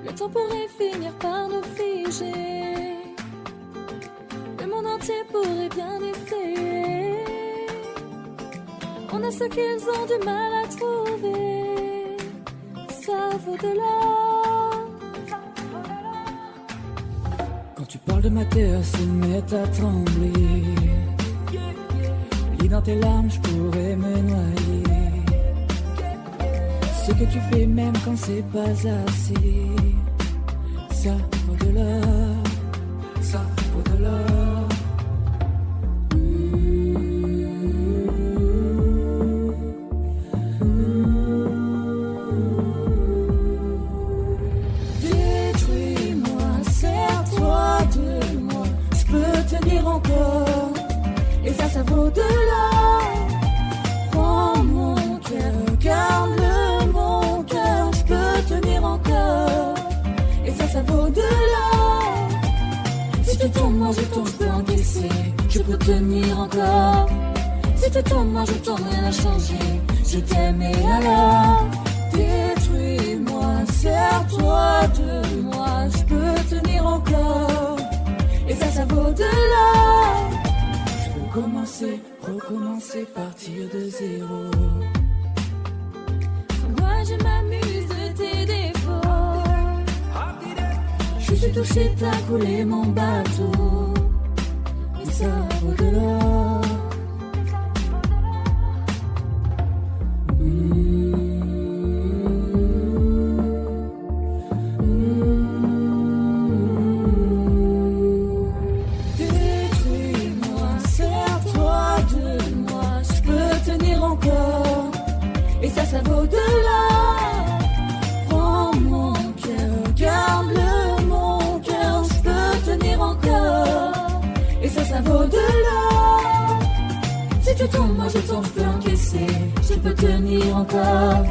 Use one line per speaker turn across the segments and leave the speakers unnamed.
Le temps pourrait finir par nous figer. Le monde entier pourrait bien essayer. On a ce qu'ils ont du mal à trouver. Ça vaut de l'or.
Quand tu parles de ma terre, se met à trembler. Lis dans tes larmes, je pourrais me noyer. Ce que tu fais même quand c'est pas assez, ça vaut de l'or, ça vaut de l'or.
Détruis-moi, serre-toi de moi, je peux tenir encore, et ça vaut de l'or. Prends mon cœur, garde-le, mon cœur, je peux tenir encore, et ça vaut de l'or. Si tu tombes, moi je tombe, je peux encaisser, je peux tenir encore. Si tu tombes, moi je tombe, rien n'a changé, je t'aime et alors. Détruis-moi, serre-toi de moi, je peux tenir encore, et ça vaut de l'or.
Je peux commencer, recommencer, partir de zéro.
Moi je m'amuse de tes défauts. Je suis touché, t'as coulé mon bateau, et ça vaut de l'or. Détruis-moi, serre-toi de moi, je peux tenir encore, et ça vaut de l'or. Prends mon cœur, garde-le, mon cœur, je peux tenir encore, et ça vaut de l'or. Si tu tombes, moi je tombe, je peux encaisser, je peux tenir encore.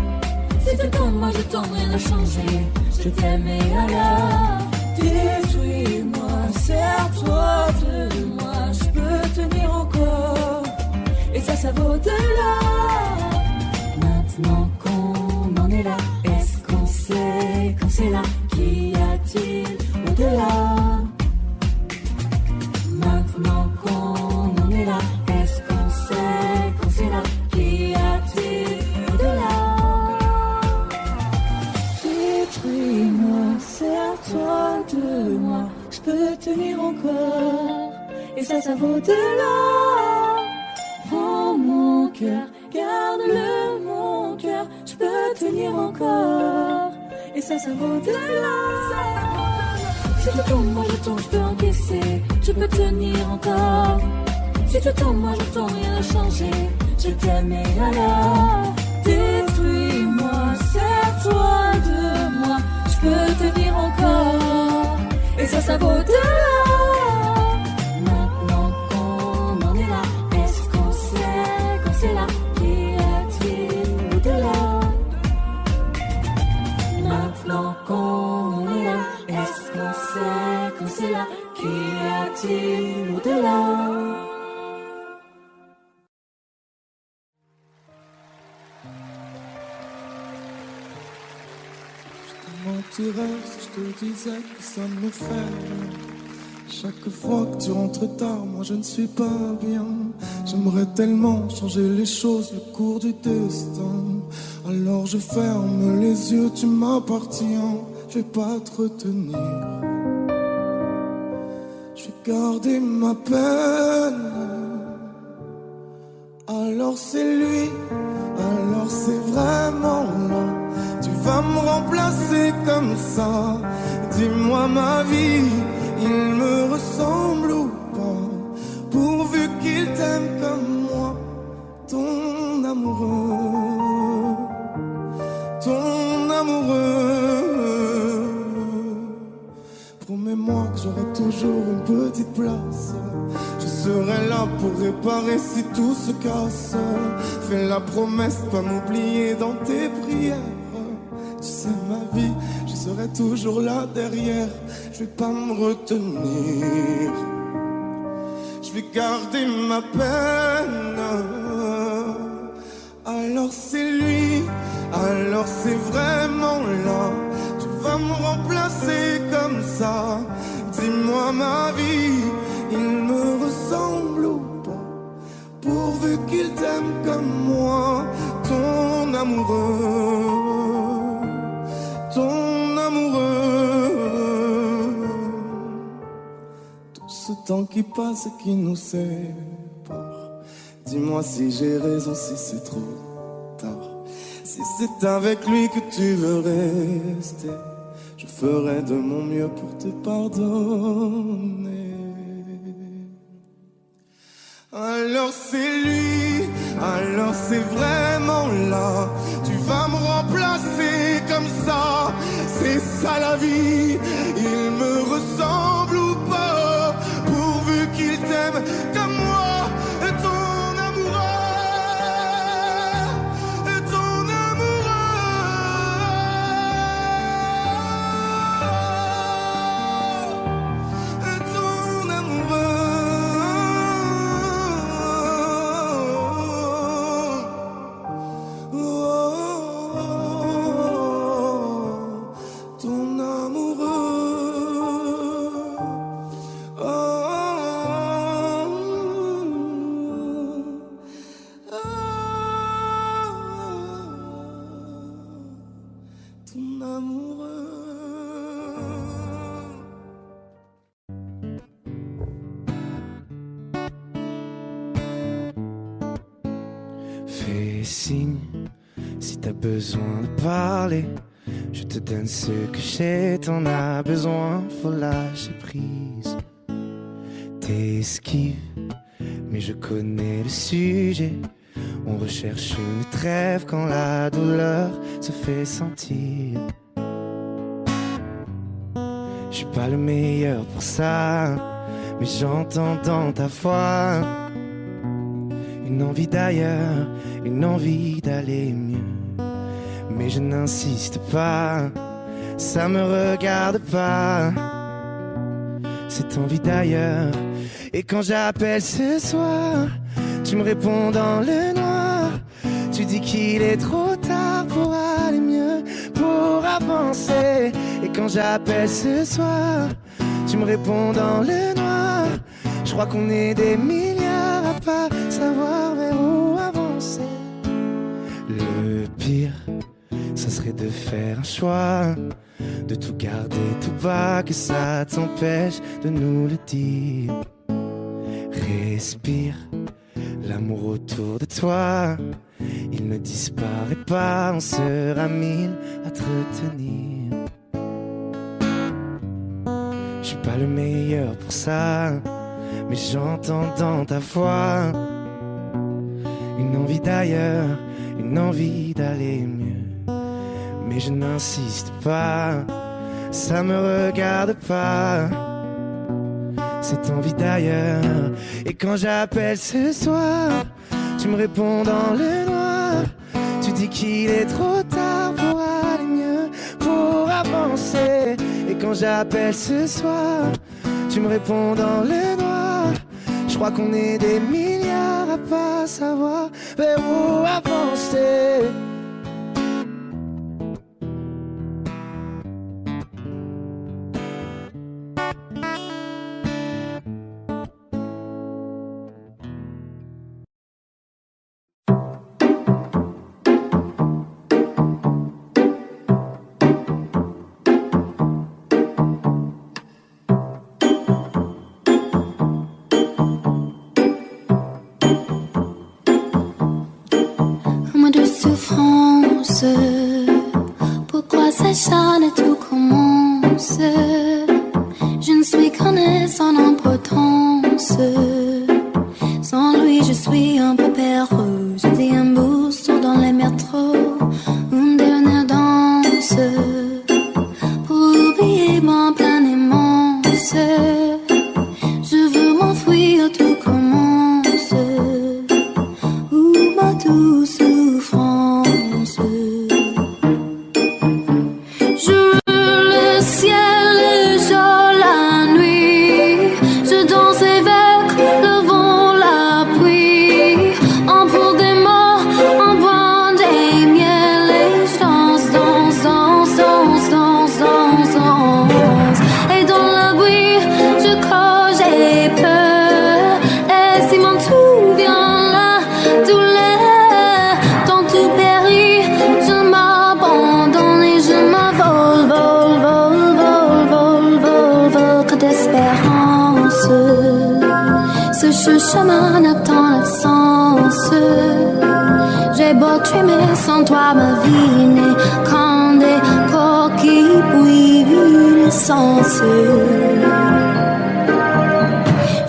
Si tu tombes, moi je tombe, rien n'a changé, je t'aime et alors. Détruis-moi, serre-toi de moi, je peux tenir encore, et ça vaut de l'or. Maintenant qu'on en est là, est-ce qu'on sait quand c'est là? Qu'y a-t-il au-delà? Maintenant qu'on en est là, est-ce qu'on sait quand c'est là? Qu'y a-t-il au-delà? Détruis-moi, serre-toi de moi, je peux tenir encore, et ça vaut de l'or. Prends mon cœur, garde-le, mon cœur, je peux tenir encore, et ça vaut de l'or. Si tu tombes, moi je tombe, je peux encaisser, je peux tenir encore. Si tu tombes, moi je tombe, rien n'a changé, je t'aime et alors. Détruis-moi, serre-toi de moi, je peux tenir encore, et ça vaut de l'or. Maintenant qu'on en est là, est-ce qu'on sait quand c'est là? Qu'y a-t-il au-delà? Maintenant qu'on est là, est-ce qu'on sait quand c'est là? Qu'y a-t-il au-delà?
Mentirais si je te disais que ça me fait rien. Chaque fois que tu rentres tard, moi je ne suis pas bien. J'aimerais tellement changer les choses, le cours du destin. Alors je ferme les yeux, tu m'appartiens. Je vais pas te retenir. Je vais garder ma peine. Alors c'est lui, alors c'est vraiment là. Tu vas me remplacer comme ça. Dis-moi ma vie, il me ressemble ou pas? Pourvu qu'il t'aime comme moi, ton amoureux, ton amoureux. Promets-moi que j'aurai toujours une petite place. Je serai là pour réparer si tout se casse. Fais la promesse de pas m'oublier dans tes prières. Tu sais ma vie, je serai toujours là derrière. Je vais pas me retenir. Je vais garder ma peine. Alors c'est lui, alors c'est vraiment là. Tu vas me remplacer comme ça. Dis-moi ma vie, il me ressemble ou pas? Pourvu qu'il t'aime comme moi, ton amoureux, ton amoureux. Tout ce temps qui passe et qui nous sépare, dis-moi si j'ai raison, si c'est trop tard. Si c'est avec lui que tu veux rester, je ferai de mon mieux pour te pardonner. Alors c'est lui, alors c'est vraiment là. Tu vas me remplacer comme ça, c'est ça la vie. Il me ressemble ou pas, pourvu qu'il t'aime comme moi. Ton amoureux, ton amoureux, ton amoureux.
Fais signe si t'as besoin de parler. Je te donne ce que j'ai, t'en as besoin, faut lâcher prise. T'esquives, mais je connais le sujet. On recherche une trêve quand la douleur se fait sentir. Je suis pas le meilleur pour ça, mais j'entends dans ta voix une envie d'ailleurs, une envie d'aller mieux. Mais je n'insiste pas, ça me regarde pas, cette envie d'ailleurs. Et quand j'appelle ce soir, tu me réponds dans le noir. Tu dis qu'il est trop tard pour aller mieux, pour avancer. Et quand j'appelle ce soir, tu me réponds dans le noir. Je crois qu'on est des milliards à pas savoir vers où avancer. Le pire, ça serait de faire un choix, de tout garder tout bas, que ça t'empêche de nous le dire. Respire, l'amour autour de toi, il ne disparaît pas, on sera mille à te retenir. Je suis pas le meilleur pour ça, mais j'entends dans ta voix une envie d'ailleurs, une envie d'aller mieux. Mais je n'insiste pas, ça me regarde pas, cette envie d'ailleurs. Et quand j'appelle ce soir, tu me réponds dans le noir. Tu dis qu'il est trop tard pour aller mieux, pour avancer. Et quand j'appelle ce soir, tu me réponds dans le noir. Je crois qu'on est des milliards à pas savoir vers où avancer.
Pourquoi s'acharne et tout commence? Je ne suis qu'un sans importance. Sans lui je suis un peu perdu. J'étais un booster dans les métros, une dernière danse pour oublier ma pleine immense. Je veux m'enfuir, tout commence, où ma douce souffrance. chemin nappe ton absence. J'ai beau trimer sans toi ma vie n'est qu'un des coquilles puis l'essence.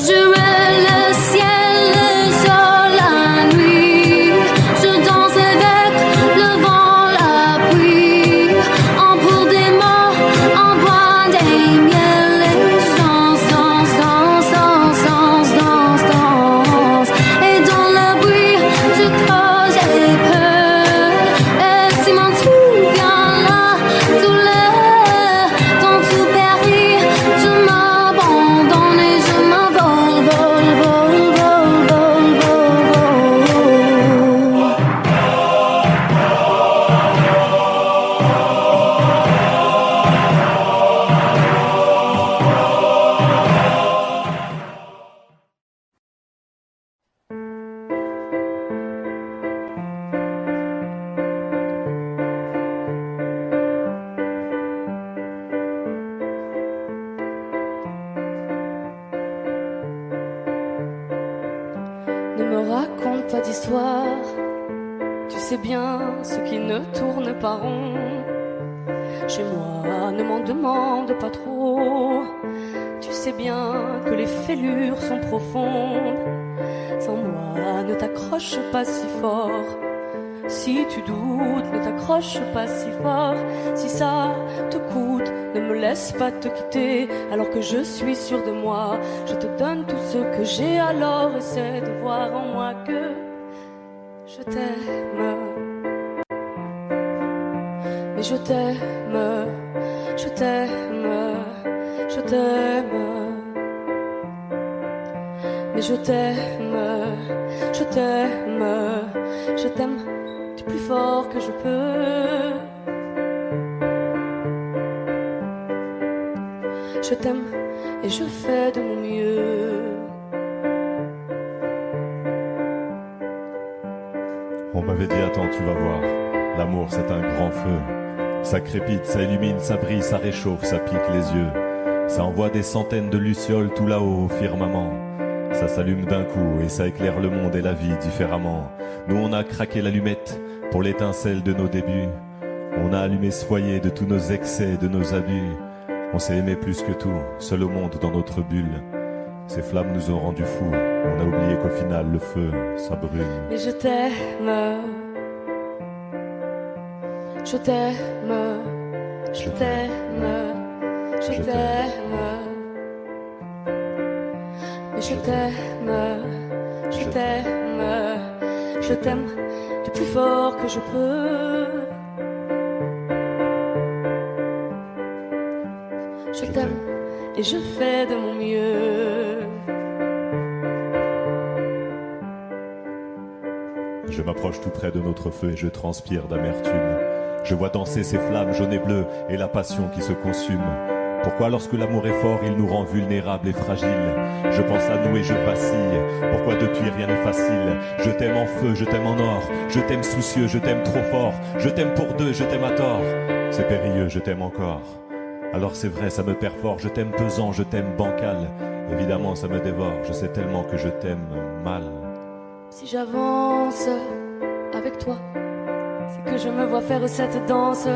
Je veux le ciel, le jour, la nuit. Je danse avec le vent, la pluie. On pour des mots, on boit des miels. Et je danse, danse, danse, danse, danse, danse, danse. Et dans le bruit, je crois, j'ai peur. Et si mon tout vient là, tout l'heure, dans tout périt, je m'abandonne et je m'envole, vol, vol, vol, vol, vol, vol.
Ne me raconte pas d'histoire, tu sais bien ce qui ne tourne pas rond. Chez moi, ne m'en demande pas trop, tu sais bien que les fêlures sont profondes. Sans moi, ne t'accroche pas si fort. Si tu doutes, ne t'accroche pas si fort. Si ça te coûte, ne me laisse pas te quitter. Alors que je suis sûre de moi, je te donne tout ce que j'ai. Alors essaie de voir en moi que je t'aime. Mais je t'aime, je t'aime, je t'aime. Mais je t'aime, je t'aime, je t'aime du plus fort que je peux. Je t'aime et je fais de mon mieux.
On m'avait dit attends, tu vas voir, l'amour c'est un grand feu. Ça crépite, ça illumine, ça brille, ça réchauffe, ça pique les yeux. Ça envoie des centaines de lucioles tout là-haut au firmament. Ça s'allume d'un coup et ça éclaire le monde et la vie différemment. Nous on a craqué l'allumette pour l'étincelle de nos débuts. On a allumé ce foyer de tous nos excès, de nos abus. On s'est aimé plus que tout, seul au monde dans notre bulle. Ces flammes nous ont rendus fous. On a oublié qu'au final le feu, ça brûle.
Mais je t'aime, je t'aime, je t'aime, je t'aime. Mais je t'aime, je t'aime, je t'aime du plus fort que je peux. Je t'aime et je fais de mon mieux.
Je m'approche tout près de notre feu et je transpire d'amertume. Je vois danser ces flammes jaunes et bleues et la passion qui se consume. Pourquoi lorsque l'amour est fort, il nous rend vulnérables et fragiles? Je pense à nous et je vacille. Pourquoi depuis rien n'est facile? Je t'aime en feu, je t'aime en or. Je t'aime soucieux, je t'aime trop fort. Je t'aime pour deux, je t'aime à tort. C'est périlleux, je t'aime encore. Alors c'est vrai, ça me perfore. Je t'aime pesant, je t'aime bancal. Évidemment, ça me dévore. Je sais tellement que je t'aime mal.
Si j'avance avec toi, c'est que je me vois faire cette danse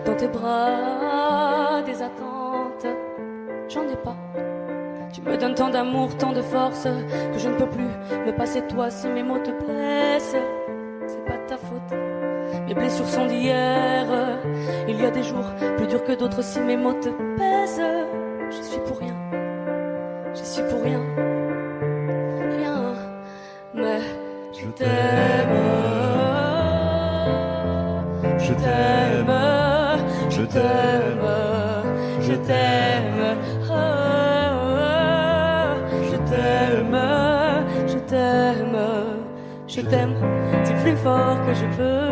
dans tes bras, des attentes. J'en ai pas. Tu me donnes tant d'amour, tant de force que je ne peux plus me passer de toi si mes mots te blessent. C'est pas de ta faute. Mes blessures sont d'hier. Il y a des jours plus durs que d'autres si mes mots te pèsent. Je suis pour rien. Je suis pour rien. Rien. Mais je t'aime. Je t'aime. Je t'aime. Je t'aime. Je t'aime. Je t'aime. Je t'aime du plus fort que je peux.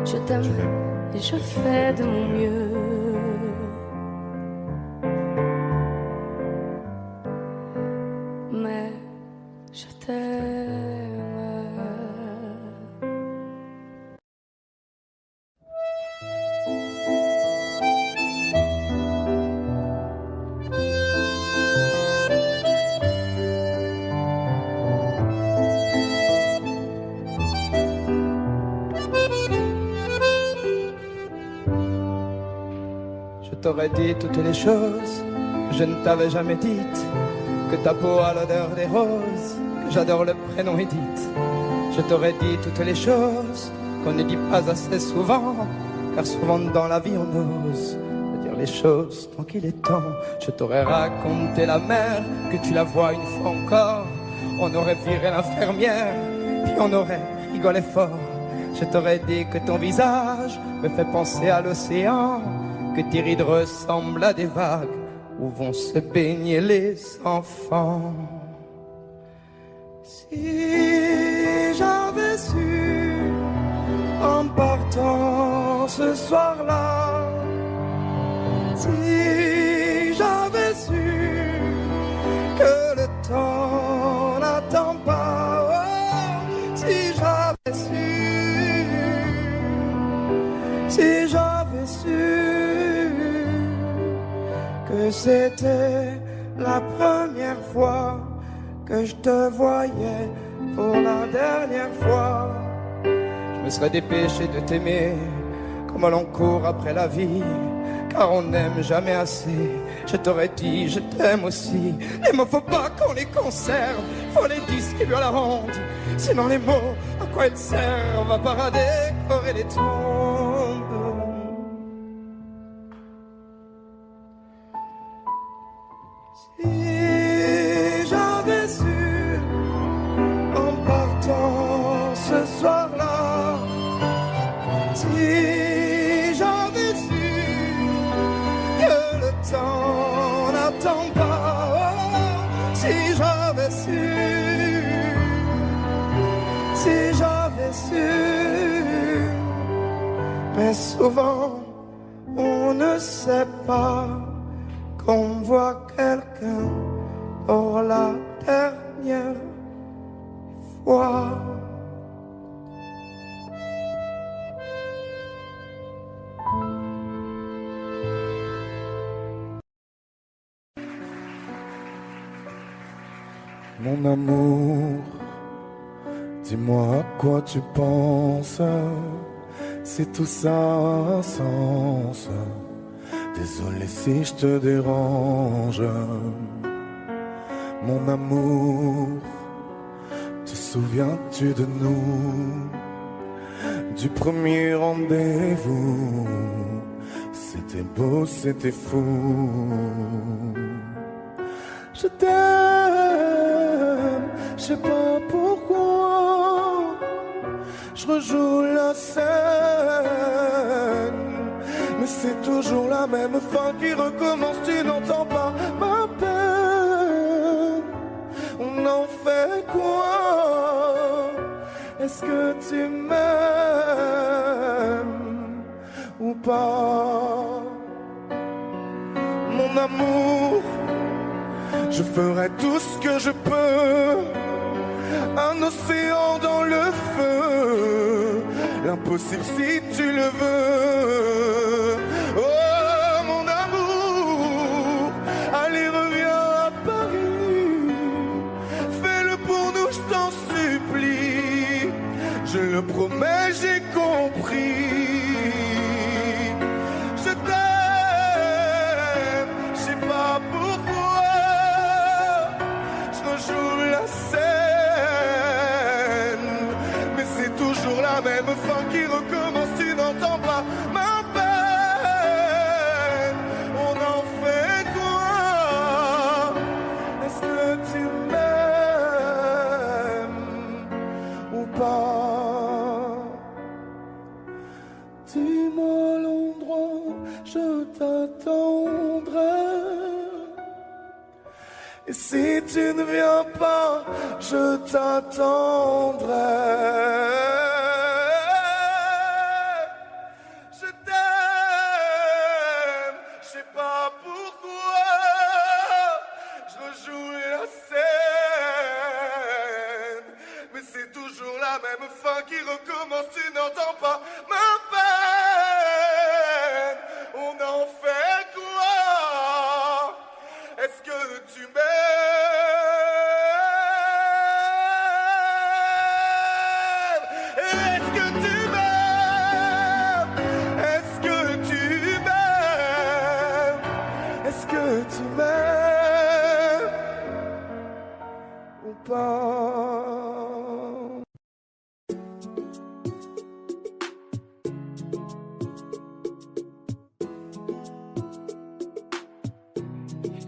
Je t'aime et je fais de mon mieux. Mais je t'aime.
t'aurais dit toutes les choses que je ne t'avais jamais dites. Que ta peau a l'odeur des roses, que j'adore le prénom Edith. Je t'aurais dit toutes les choses qu'on ne dit pas assez souvent, car souvent dans la vie on ose dire les choses tant qu'il est temps. Je t'aurais raconté la mer, que tu la vois une fois encore. On aurait viré l'infirmière, puis on aurait rigolé fort. Je t'aurais dit que ton visage me fait penser à l'océan, que tes rides ressemblent à des vagues où vont se baigner les enfants. Si j'avais su en partant ce soir-là, si j'avais su que le temps n'attend pas, oh, si j'avais su, si j'avais su que c'était la première fois que je te voyais pour la dernière fois, je me serais dépêché de t'aimer comme l'on court après la vie, car on n'aime jamais assez. Je t'aurais dit je t'aime aussi. Les mots faut pas qu'on les conserve, faut les distribuer à la ronde, sinon les mots à quoi ils servent à part à décorer les tombes. Si j'avais su en partant ce soir-là, si j'avais su que le temps n'attend pas, oh, si j'avais su, si j'avais su. Mais souvent on ne sait pas qu'on voit quelqu'un pour la dernière fois.
Mon amour, dis-moi à quoi tu penses, si tout ça a un sens. Désolé si je te dérange. Mon amour, te souviens-tu de nous, du premier rendez-vous? C'était beau, c'était fou. Je t'aime, je sais pas pourquoi, je rejoue la scène, mais c'est toujours la même fin qui recommence. Tu n'entends pas ma peine. On en fait quoi? Est-ce que tu m'aimes ou pas? Mon amour, je ferai tout ce que je peux, un océan dans le feu, l'impossible si tu le veux. Oh mon amour, allez reviens à Paris, fais-le pour nous, je t'en supplie. Je le promets, j'ai compris. Je t'aime, je sais pas pourquoi, je rejoue la scène, mais c'est toujours la même fin qui recommence. Tu n'entends pas ma peine. On en fait quoi? Est-ce que tu m'aimes ou pas? Dis-moi l'endroit, je t'attendrai. Et si tu ne viens pas, je t'attendrai. Je t'aime, je sais pas pourquoi, je rejoue la scène, mais c'est toujours la même fin qui recommence. Tu n'entends pas ma peine. On en fait quoi? Est-ce que tu m'aimes? Est-ce que tu m'aimes? Est-ce que tu m'aimes?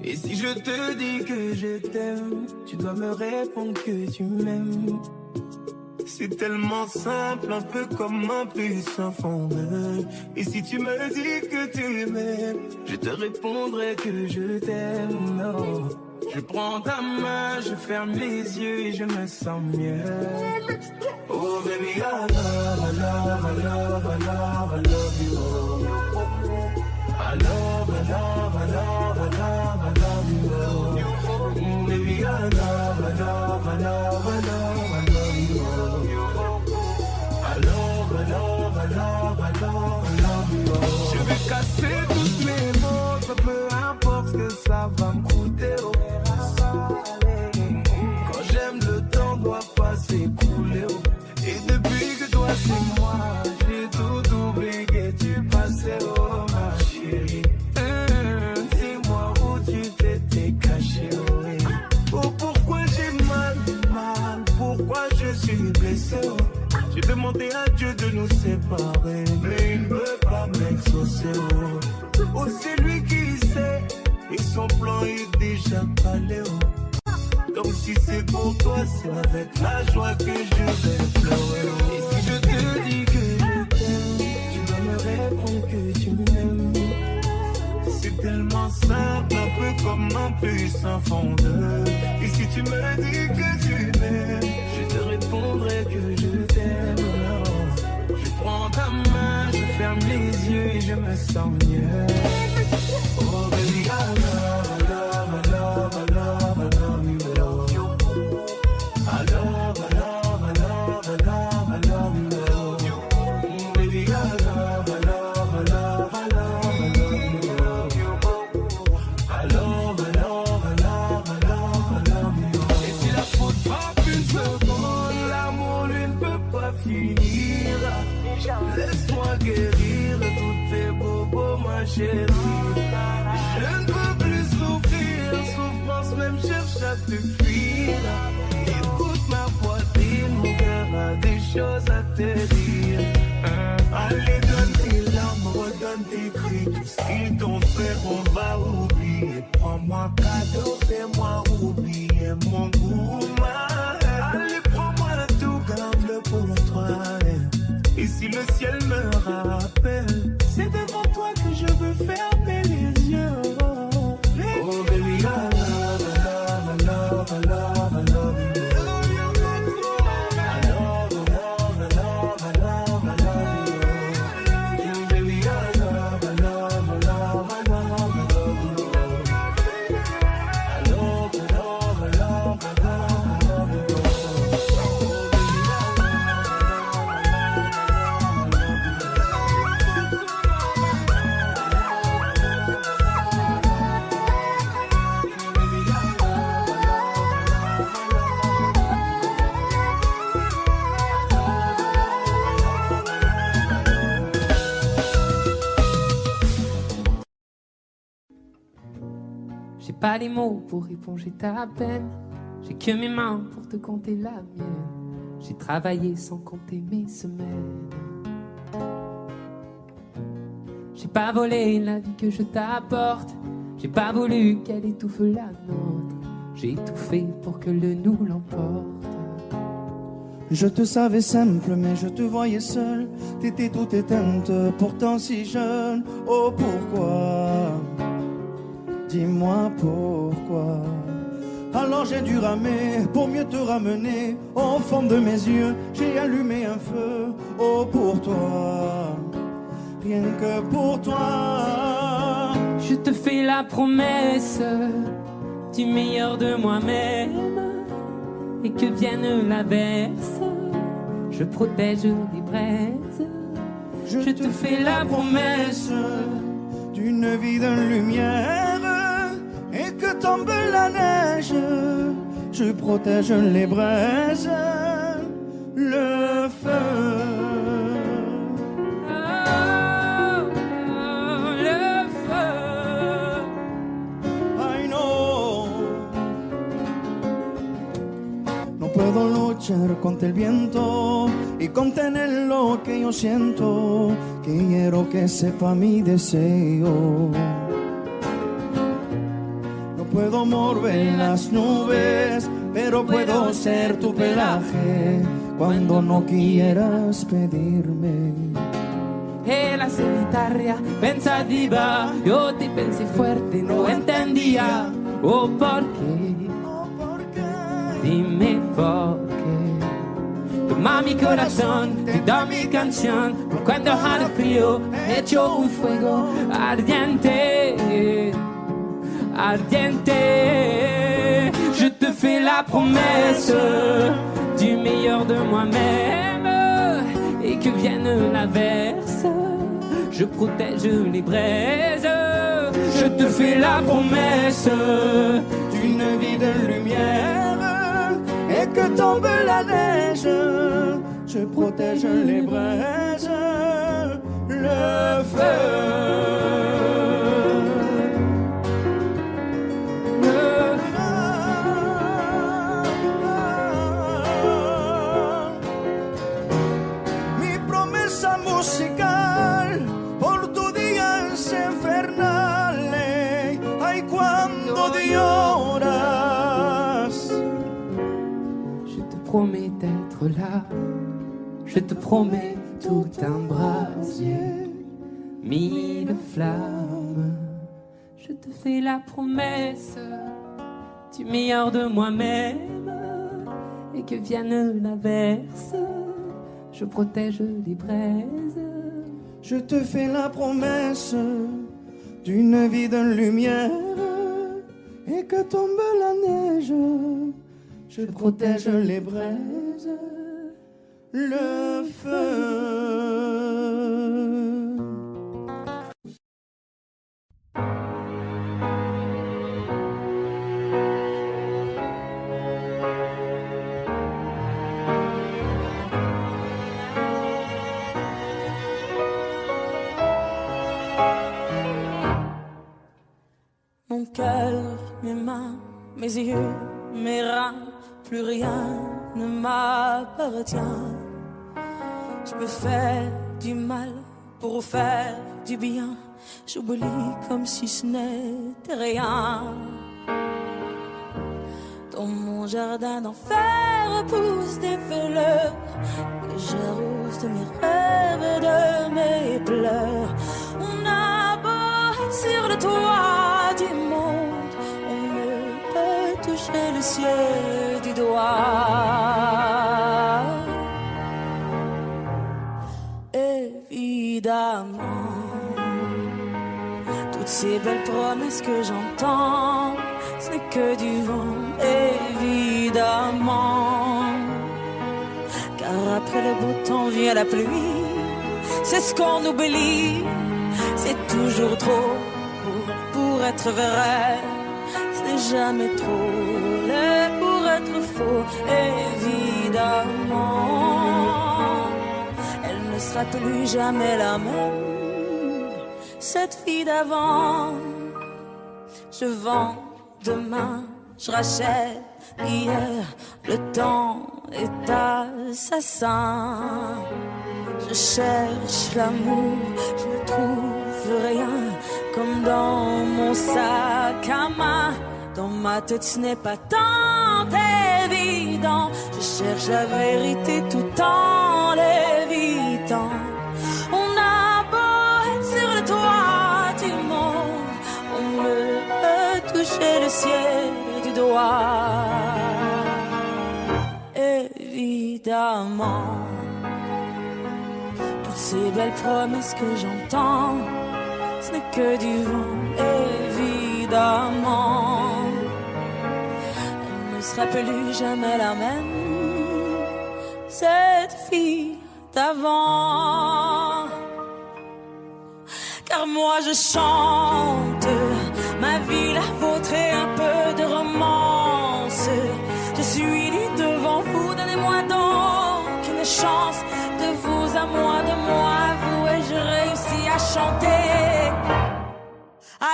Et si je te dis que je t'aime, tu dois me répondre que tu m'aimes. C'est tellement simple, un peu comme un puissant fondeur. Et si tu me dis que tu m'aimes, je te répondrai que je t'aime. Non. Je prends ta main, je ferme les yeux et je me sens mieux. Oh baby, I love, I love, I love, I love, I love you. I love, I love, I love, I love, I love you. Mm, baby, I love, I love, I love, I love, I love you. I love, I love, I love, I love, I love you. Je vais casser toutes mes montres, peu importe ce que ça va me coûter. Oh. Quand j'aime, le temps doit pas s'écouler. Oh. Et depuis que toi c'est moi, j'ai tout oublié, tu passais, oh ma chérie. Dis-moi où tu t'étais caché, oh. Oh pourquoi j'ai mal, pourquoi je suis blessé, oh. J'ai demandé à Dieu de nous séparer, mais il ne veut pas m'exaucer, oh. Oh c'est lui qui sait, et son plan est déjà calé, oh. Donc si c'est pour toi, c'est avec la joie que je vais pleurer. Et si je te dis que je t'aime, tu dois me répondre que tu m'aimes. C'est tellement simple, un peu comme un puissant fondeur. Et si tu me dis que tu m'aimes, je te répondrai que je t'aime. Je prends ta main, je ferme les yeux et je me sens mieux. Oh baby, I love, I love, I love, I love, I love you. Laisse-moi guérir tous tes bobos, ma chérie. Je ne peux plus souffrir, souffrance même cherche à te fuir. Écoute ma poitrine, mon cœur a des choses à te dire. Allez, donne tes larmes, redonne tes cris. Tout ce qu'ils t'ont fait, on va oublier. Prends-moi cadeau, fais-moi oublier mon goût. Allez, prends-moi tout, garde-le pour toi. Et si le ciel me rappelle, c'est devant toi que je veux fermer les yeux. Oh baby, I love, I love, I love, I love, I love you. I love, I love, I love, I love, I love you. Baby, I love, I love, I love, I love, I love you. I love, I love, I love, I love, I love you.
J'ai pas les mots pour éponger ta peine. J'ai que mes mains pour te compter la mienne. J'ai travaillé sans compter mes semaines. J'ai pas volé la vie que je t'apporte. J'ai pas voulu qu'elle étouffe la nôtre. J'ai tout fait pour que le nous l'emporte.
Je te savais simple, mais je te voyais seule. T'étais toute éteinte, pourtant si jeune. Oh pourquoi? Dis-moi pourquoi. Alors j'ai dû ramer pour mieux te ramener. Au fond de mes yeux, j'ai allumé un feu. Oh pour toi, rien que pour toi.
Je te fais la promesse du meilleur de moi-même. Et que vienne l'averse, je protège les braises. Je te fais la promesse
d'une vie de lumière. Et que tombe la neige, je protège les braises, le feu.
Le feu.
I know. No puedo puedo luchar contra el viento y contener lo que yo siento, que quiero que sepa mi deseo. No puedo mover las nubes, pero puedo ser tu pelaje cuando no quieras pedirme.
E la solitaria pensativa, yo te pensé fuerte, no entendía. Oh, ¿por qué? Dime por qué. Toma mi corazón, te da mi canción. Por cuando haga frío, hecho un fuego ardiente, ardiente. Je te fais la promesse du meilleur de moi-même. Et que vienne l'averse, je protège les braises. Je te fais la promesse
d'une vie de lumière. Et que tombe la neige, je protège les braises, le feu. Musical por tus días infernales, ay cuando lloras.
Je te promets d'être là, je te promets tout un brasier, mille flammes. Je te fais la promesse du meilleur de moi-même, et que vienne l'averse, je protège les braises.
Je te fais la promesse d'une vie de lumière. Et que tombe la neige, je protège les braises, le feu.
Mon cœur, mes mains, mes yeux, mes reins, plus rien ne m'appartient. Je me fais du mal pour faire du bien. J'oublie comme si ce n'était rien. Dans mon jardin d'enfer poussent des fleurs que j'arrose de mes rêves et de mes pleurs. On a beau être sur le toit du monde, on ne peut toucher le ciel du doigt. Évidemment, toutes ces belles promesses que j'entends, ce n'est que du vent, évidemment. Car après le beau temps vient la pluie, c'est ce qu'on oublie. C'est toujours trop pour être vrai, ce n'est jamais trop laid pour être faux, évidemment. Elle ne sera plus jamais la même, cette fille d'avant. Je vends demain, je rachète hier, le temps est assassin. Je cherche l'amour, je ne trouve rien, comme dans mon sac à main. Dans ma tête ce n'est pas tant évident, je cherche la vérité tout en l'évitant. On a beau être sur le toit du monde, on ne peut toucher le ciel du doigt. Évidemment, toutes ces belles promesses que j'entends, ce n'est que du vent, évidemment. Elle ne sera plus jamais la même, cette fille d'avant. Car moi je chante ma vie, la vôtre et un peu de romance. Je suis née devant vous, donnez-moi donc une chance. De vous à moi, de moi à vous, et je réussis à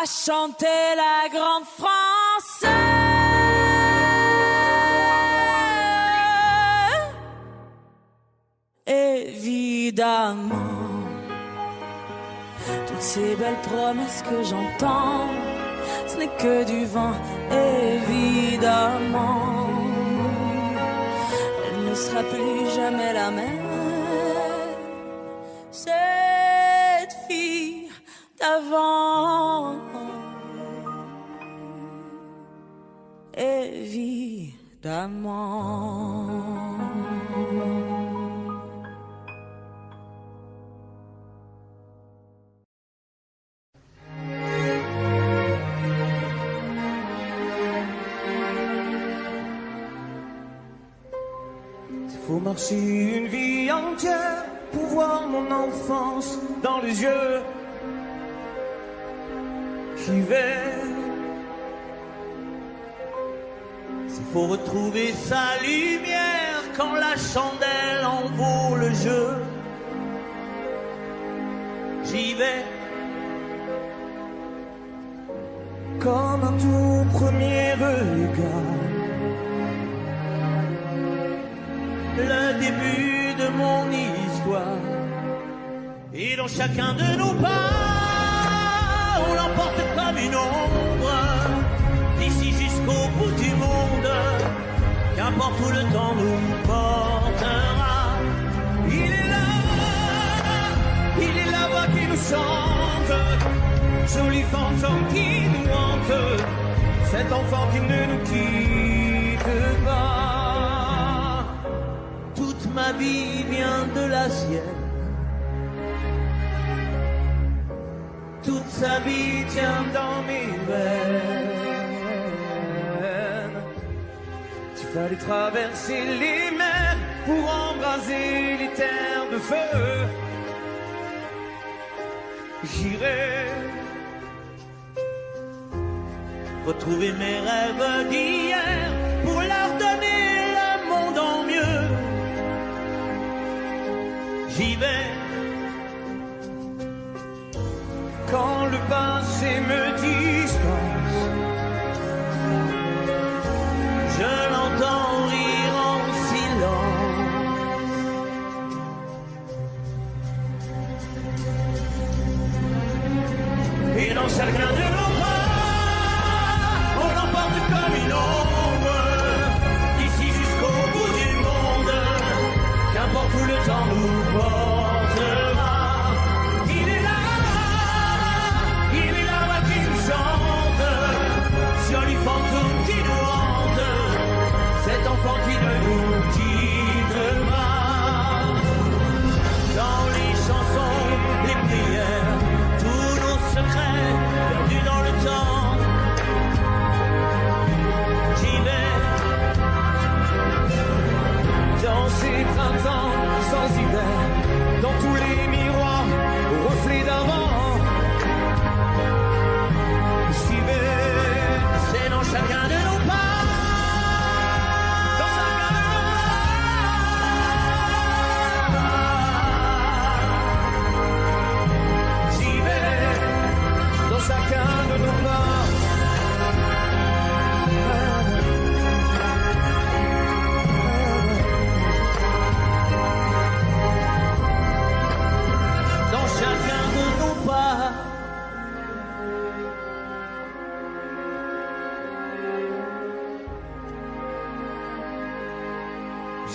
chanter la grande France. évidemment. Toutes ces belles promesses que j'entends, ce n'est que du vent, évidemment. Elle ne sera plus jamais la même, cette fille d'avant. Évidemment.
Faut marcher une vie entière pour voir mon enfance dans les yeux. J'y vais. Il faut retrouver sa lumière quand la chandelle en vaut le jeu. J'y vais. Comme un tout premier regard. Le début de mon histoire. Et dans chacun de nos pas, on l'emporte comme une ombre. D'ici jusqu'au bout du monde, qu'importe où le temps nous portera. Il est la voix qui nous chante, joli fantôme qui nous hante, cet enfant qui ne nous quitte pas. Toute ma vie vient de la sienne, toute sa vie tient dans mes veines. Tu fallait traverser les mers pour embraser les terres de feu. J'irai retrouver mes rêves d'hier pour leur donner le monde en mieux. J'y vais quand le passé me dispense. Je l'entends rire en silence. Et dans chacun de nos pas, on l'emporte comme une ombre. D'ici jusqu'au bout du monde, qu'importe où le temps nous portera. Il est la voix qui nous chante, joli fantôme qui nous hante, cet enfant qui ne nous quitte pas. Dans les chansons, les prières, tous nos secrets perdus dans le temps. J'y vais dans ces printemps sans hiver, dans tous les miroirs aux reflets d'avant. J'y vais, c'est dans chacun de nos pas, dans chacun de nos pas. J'y vais, dans chacun de nos pas. Dans chacun de nos pas.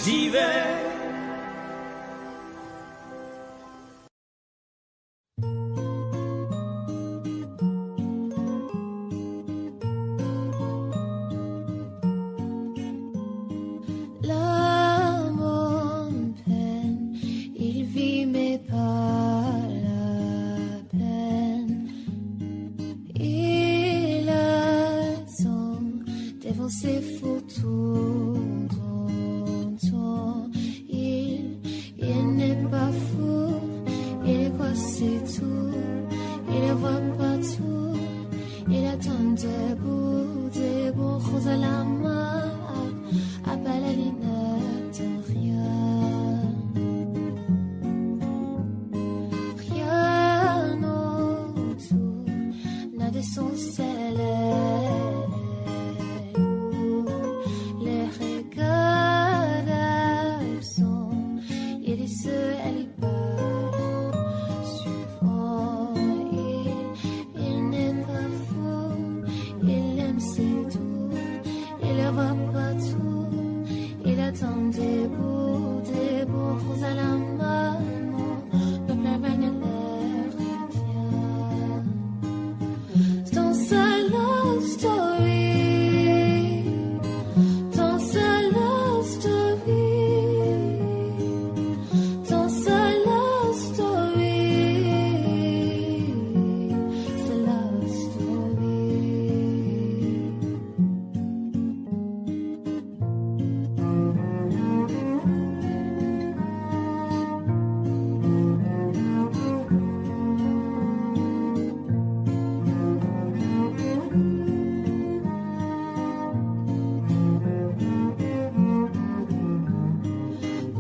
J'y vais.
L'âme en peine, il vit mais pas la peine. Il attend devant ses photos d'antan. ojos a la mano, doble baño de rivière. Ton seul love story, ton seul love story, ton seul love story, c'est love story.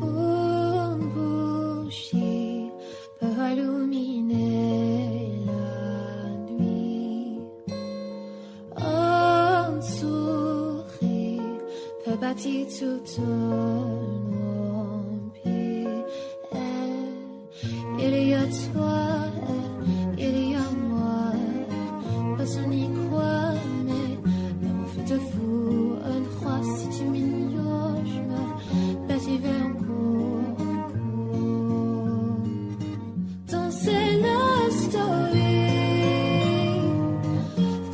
Un bougie peut illuminer la nuit. Un sourire peut bâtir tout un empire. Il y a toi, il y a moi. Personne n'y croit, mais l'amour fait de fou. Un froid si tu m'ignores, je me bâtirai encore. Ton c'est love story,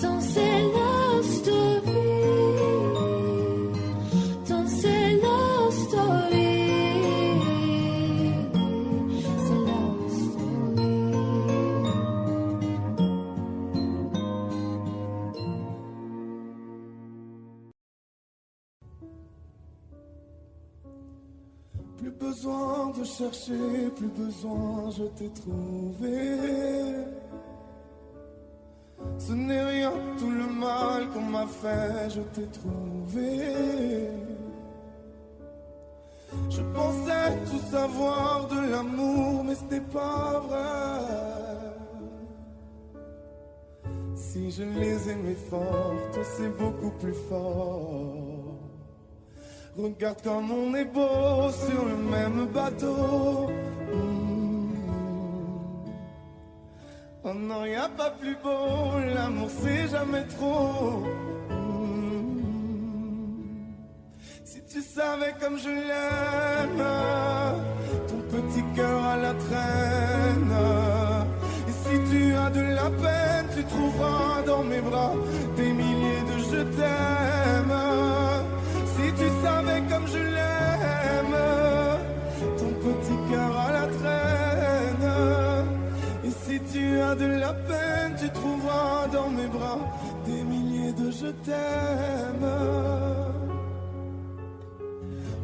ton c'est love story, ton c'est love story, c'est love story.
Plus besoin de chercher, plus besoin, je t'ai trouvé. Ce n'est rien, tout le mal qu'on m'a fait, je t'ai trouvé. Je pensais tout savoir de l'amour, mais ce n'est pas vrai. Si je les aimais fort, toi c'est beaucoup plus fort. Regarde comme on est beau sur le même bateau. Oh non, y a pas plus beau, l'amour c'est jamais trop. Si tu savais comme je l'aime, ton petit cœur à la traîne. Et si tu as de la peine, tu trouveras dans mes bras des milliers de je t'aime. Si tu savais comme je l'aime, ton petit cœur à la traîne. Et si tu as de la peine, tu trouveras dans mes bras des milliers de je t'aime.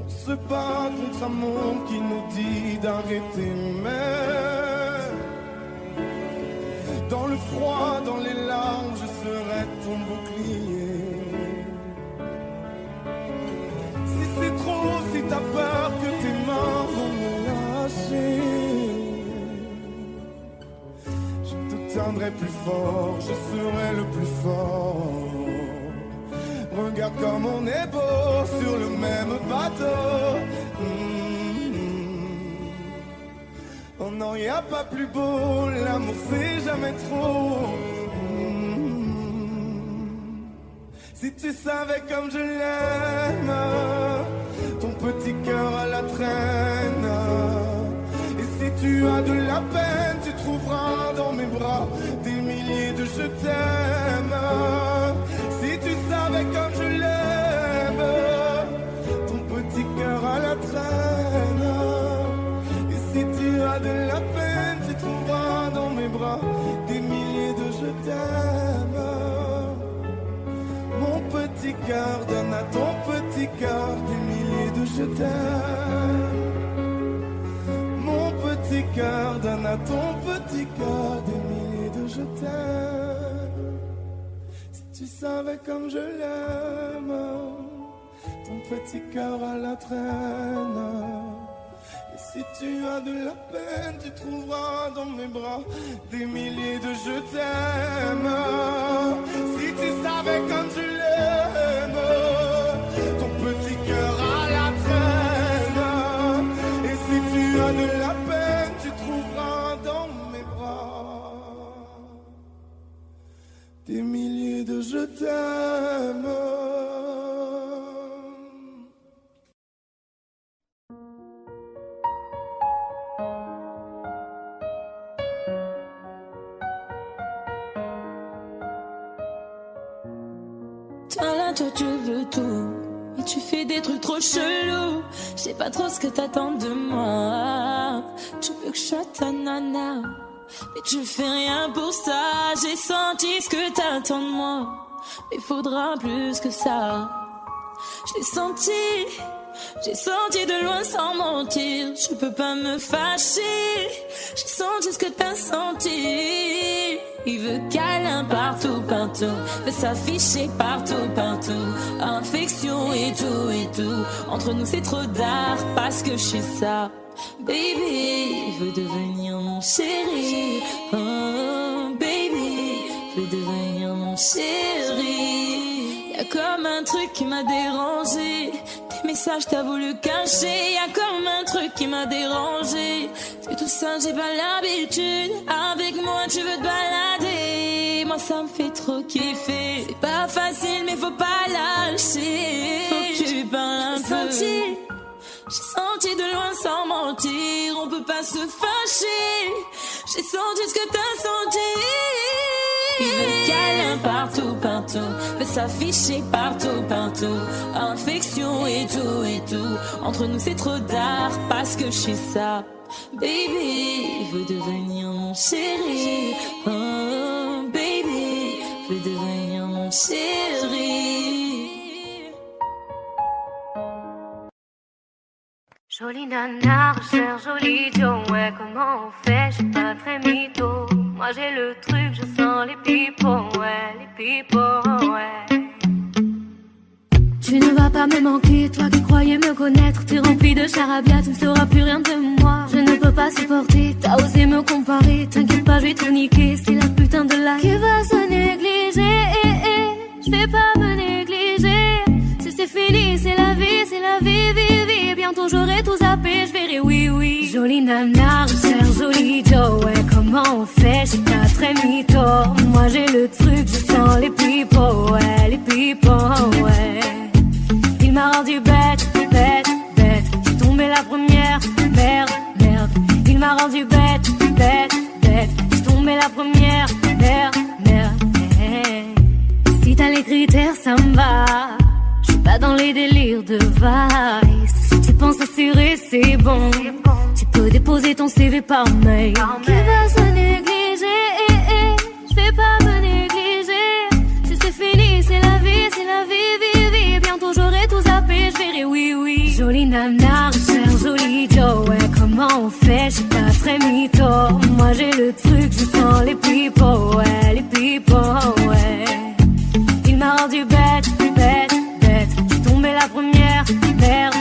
On se bat contre un monde qui nous dit d'arrêter, mais dans le froid, dans les larmes, je serai ton bouclier. C'est trop si t'as peur que tes mains vont me lâcher. Je te tiendrai plus fort, je serai le plus fort. Regarde comme on est beau sur le même bateau. Oh non, y a pas plus beau, l'amour c'est jamais trop. Si tu savais comme je l'aime, ton petit cœur à la traîne. Et si tu as de la peine, tu trouveras dans mes bras des milliers de je t'aime. Si tu savais comme je l'aime, ton petit cœur à la traîne. Et si tu as de la peine, tu trouveras dans mes bras des milliers de je t'aime. Mon petit cœur donne à ton petit cœur des milliers de je t'aime. Mon petit cœur donne à ton petit cœur des milliers de je t'aime. Si tu savais comme je l'aime, ton petit cœur à la traîne. Et si tu as de la peine, tu trouveras dans mes bras des milliers de je t'aime. Si tu savais comme je l'aime, ton petit cœur à la traîne. Et si tu as de la peine, tu trouveras dans mes bras des milliers de je t'aime.
toi tu veux tout. Et tu fais des trucs trop chelous. Je sais pas trop ce que t'attends de moi. Tu veux que je sois ta nana, mais tu fais rien pour ça. J'ai senti ce que t'attends de moi, mais faudra plus que ça. J'ai senti de loin sans mentir. Je peux pas me fâcher. J'ai senti ce que t'as senti. Il veut câlin partout, partout. Veut s'afficher partout, partout. Affection et tout. Entre nous c'est trop d'art parce que je suis ça. Baby, il veut devenir mon chéri. Oh, baby, il veut devenir mon chéri. Y'a comme un truc qui m'a dérangé. Tes messages t'as voulu cacher. Y'a comme un truc qui m'a dérangé. C'est tout ça, j'ai pas l'habitude. Avec moi tu veux te balader. Moi ça me fait trop kiffer. C'est pas facile mais faut pas lâcher. Faut que tu parles un peu. J'ai senti de loin sans mentir. On peut pas se fâcher. J'ai senti ce que t'as senti. Il veut câlin partout, partout. Veut s'afficher partout, partout. Affection et tout. Entre nous c'est trop d'art parce que je suis ça. Baby, il veut devenir mon chéri. Oh, baby, il veut devenir mon chéri.
Jolie nana, recherche joli Joe. Ouais, comment on fait? Je suis pas très mytho. Moi j'ai le truc, je sens les pipos. Ouais, les pipos, ouais. Tu ne vas pas me manquer, toi qui croyais me connaître. T'es rempli de charabia, tu ne sauras plus rien de moi. Je ne peux pas supporter, t'as osé me comparer. T'inquiète pas, je vais tout niquer, c'est la putain de la qui va se négliger. Je vais pas me négliger. Si c'est fini, c'est la vie, vie. Bientôt j'aurai tout zappé, je verrai oui. Jolie nana, recherche joli Joe. Ouais, comment on fait? Je suis pas très mytho. Moi j'ai le truc, je sens les pipos. Ouais, les pipos, ouais. Il m'a rendu bête. J'suis tombée la première, merde. Il m'a rendu bête. J'suis tombée la première, merde. Si t'as les critères, ça me va. J'suis pas dans les délires de vice. Si tu penses assurer, c'est bon. Tu peux déposer ton CV par mail. Qui va se négliger? J'vais pas me négliger. Si c'est fini, c'est la vie, vie. Bientôt j'aurai tout zappé, je verrai oui. Jolie nana, recherche joli Joe. Ouais, comment on fait? Je suis pas très mytho. Moi j'ai le truc, je sens les pipos. Ouais, les pipos, ouais. Il m'a rendu bête. J'suis tombée la première, merde.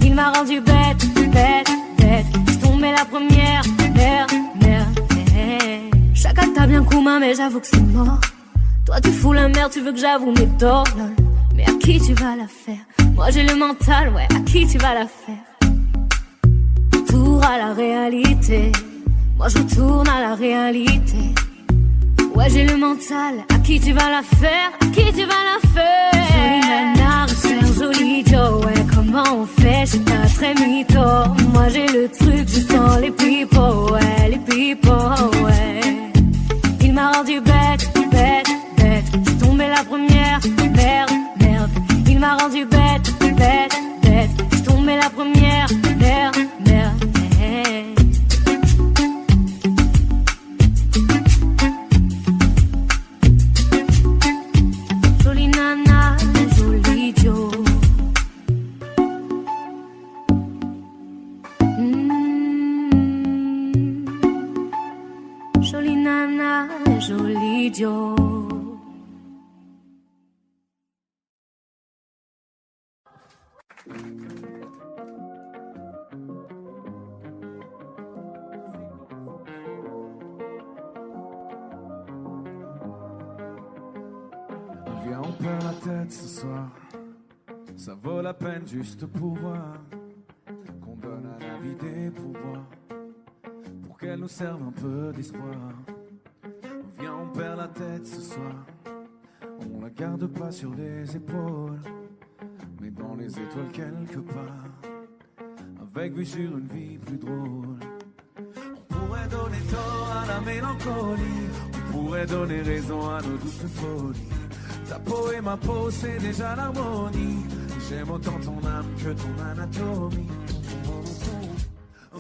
Il m'a rendu bête. J'suis tombée la première, merde. Chacun t'a bien coupé, mais j'avoue que c'est mort. Toi tu fous la merde, tu veux que j'avoue mes torts, lol. Mais à qui tu vas la faire? Moi j'ai le mental, ouais, à qui tu vas la faire? Retour à la réalité. Moi je retourne à la réalité. Ouais j'ai le mental, à qui tu vas la faire? À qui tu vas la faire? Jolie nana, recherche joli Joe. Ouais comment on fait? Je suis pas très mytho. Moi j'ai le truc, je sens les pipos. Ouais les pipos, ouais. Il m'a rendu bête. J'suis tombée la première, merde. Il m'a rendu bête. J'suis tombée la première, merde. Jolie nana, joli Joe. Jolie nana, joli Joe.
Viens, on perd la tête ce soir. Ça vaut la peine juste pour voir qu'on donne à la vie des pouvoirs pour qu'elle nous serve un peu d'espoir. Viens, on perd la tête ce soir. On la garde pas sur les épaules, mais dans les étoiles quelque part, avec vue sur une vie plus drôle. On pourrait donner tort à la mélancolie, on pourrait donner raison à nos douces folies. Ta peau et ma peau, c'est déjà l'harmonie. J'aime autant ton âme que ton anatomie.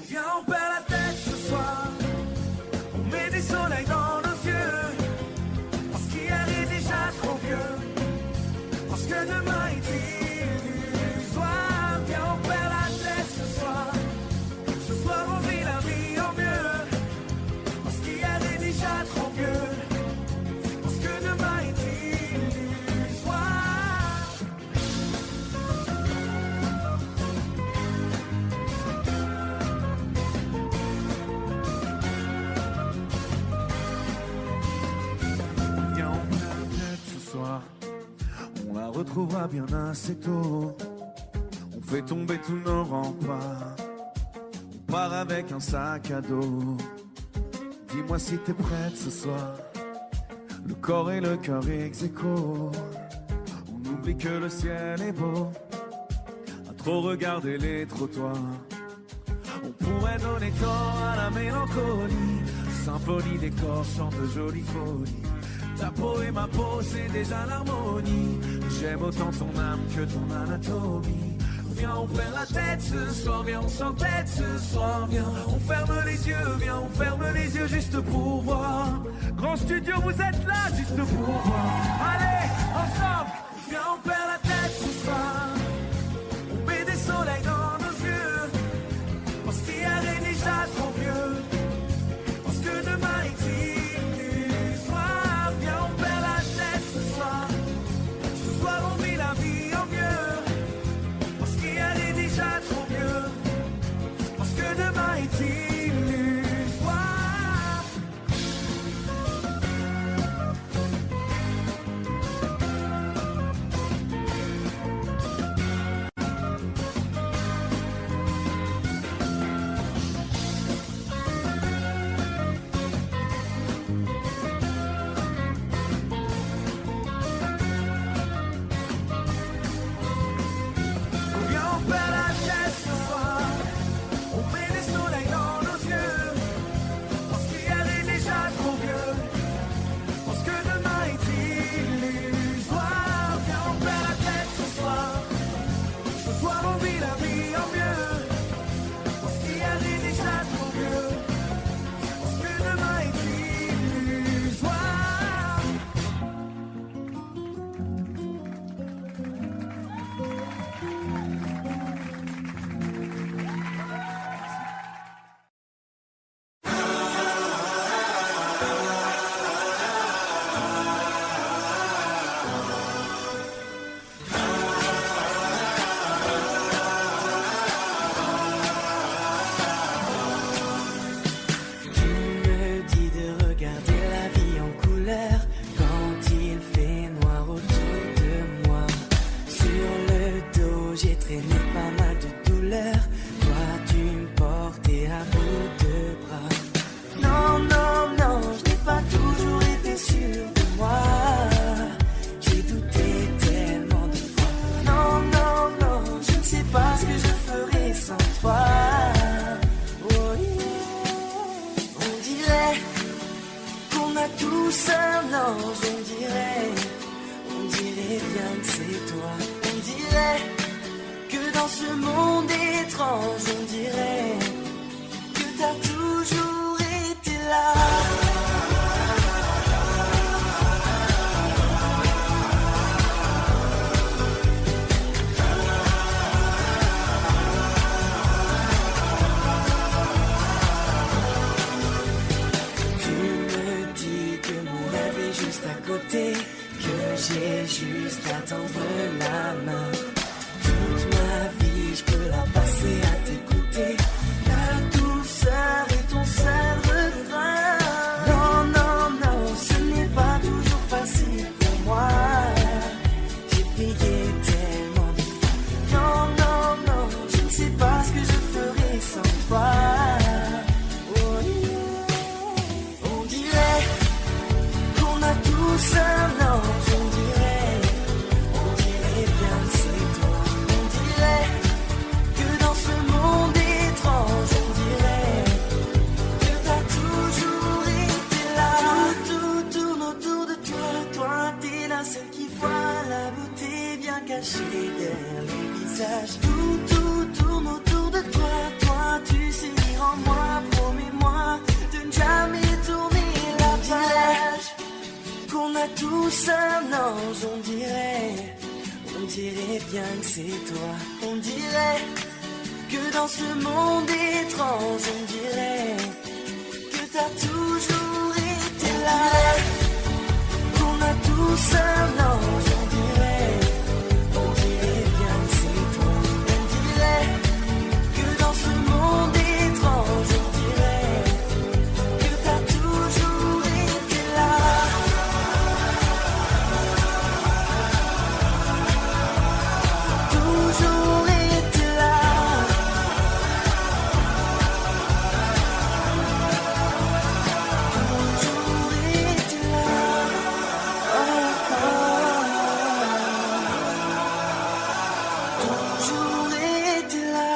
Viens, on perd la tête ce soir. On met des soleils dans nos yeux. Parce qu'hier est déjà trop vieux. Parce que demain est illusoire. Viens, on perd la tête ce soir. Ce soir, on vit la vie en mieux. Parce qu'hier est déjà trop vieux. Parce que demain est illusoire. Viens, on perd la tête ce soir. On la retrouvera bien assez tôt. On fait tomber tous nos remparts. On part avec un sac à dos. Dis-moi si t'es prête ce soir. Le corps et le cœur ex aequo. On oublie que le ciel est beau. À trop regarder les trottoirs. On pourrait donner tort à la mélancolie. Symphonie des corps chante de jolies folies. Ta peau et ma peau, c'est déjà l'harmonie. J'aime autant ton âme que ton anatomie. Viens, on perd la tête ce soir. Viens, on s'entête ce soir. Viens, on ferme les yeux. Viens, on ferme les yeux juste pour voir. Grand studio, vous êtes là juste pour voir. Allez, ensemble. Viens, on perd la tête ce soir. On met des soleils dans nos yeux. Parce qu'hier est déjà trop vieux. Parce que demain est illusoire. Viens, on perd la tête ce soir. Ce soir, on vit la vie en mieux. Parce qu'hier est déjà trop vieux. Parce que demain est illusoire. Viens, on perd la tête ce soir. On met des soleils dans nos yeux. Parce qu'hier est déjà trop vieux. Parce que demain est illusoire. Viens, on perd la tête ce soir. Ce soir, on vit la vie en mieux. Parce qu'hier est déjà trop vieux. Parce que demain est illusoire.
Tu me dis de regarder la vie en couleur quand il fait noir autour de moi. Sur le dos, j'ai traîné pas mal de douleurs. Toi, tu me portais à bout de bras. Non, non, non, je n'ai pas toujours été sûr de moi. J'ai douté tellement de fois. Non, non, non, je ne sais pas ce que je ferais sans toi. Oh, yeah. On dirait qu'on a tous un ange. On dirait bien que c'est toi. On dirait que dans ce monde étrange, on dirait que t'as toujours été là. Tu me dis que mon rêve est juste à côté, que j'ai juste à tendre la main. Toute ma vie, je peux la passer à t'écouter. La douceur est ton seul refrain. Non, non, non, ce n'est pas toujours facile pour moi. J'ai payé tellement de fois. Non, non, non, je ne sais pas ce que je ferais sans toi. Oh, yeah. On dirait qu'on a tous un ange. On dirait bien que c'est
bien que c'est toi. On dirait que dans ce monde étrange, on dirait que t'as toujours été là, qu'on a tous un ange. On dirait bien que c'est toi. On dirait que dans ce monde étrange, on dirait que t'as toujours été là. Toujours été là. Toujours été là. Toujours été là.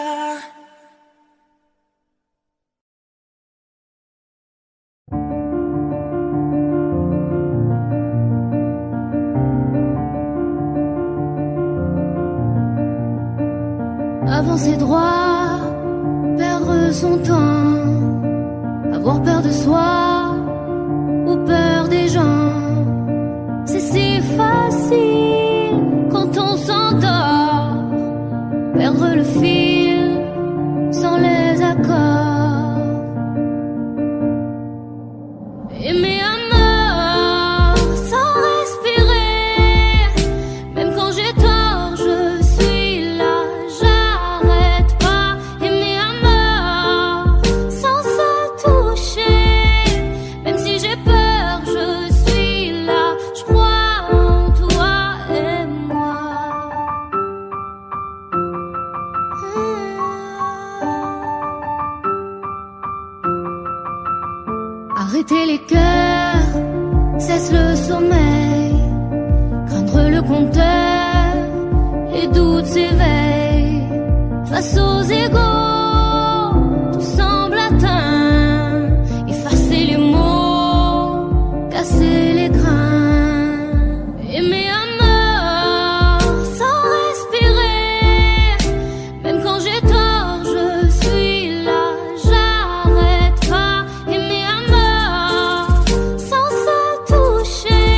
Avancer droit, perdre son temps, avoir peur de soi ou peur des gens. C'est si facile quand on s'endort, perdre le fil sans les accords. Aimer à mort sans respirer, même quand j'ai tort, je suis là, j'arrête pas. Aimer à mort sans se toucher, même si j'ai peur, je suis là, je crois en toi et moi. Arrêter les cœurs, cesse le sommeil, craindre le compteur, les doutes s'éveillent. Face aux égaux, tout semble atteint, effacer les mots, casser les grains. Aimer à mort sans respirer, même quand j'ai tort, je suis là, j'arrête pas. Aimer à mort sans se toucher,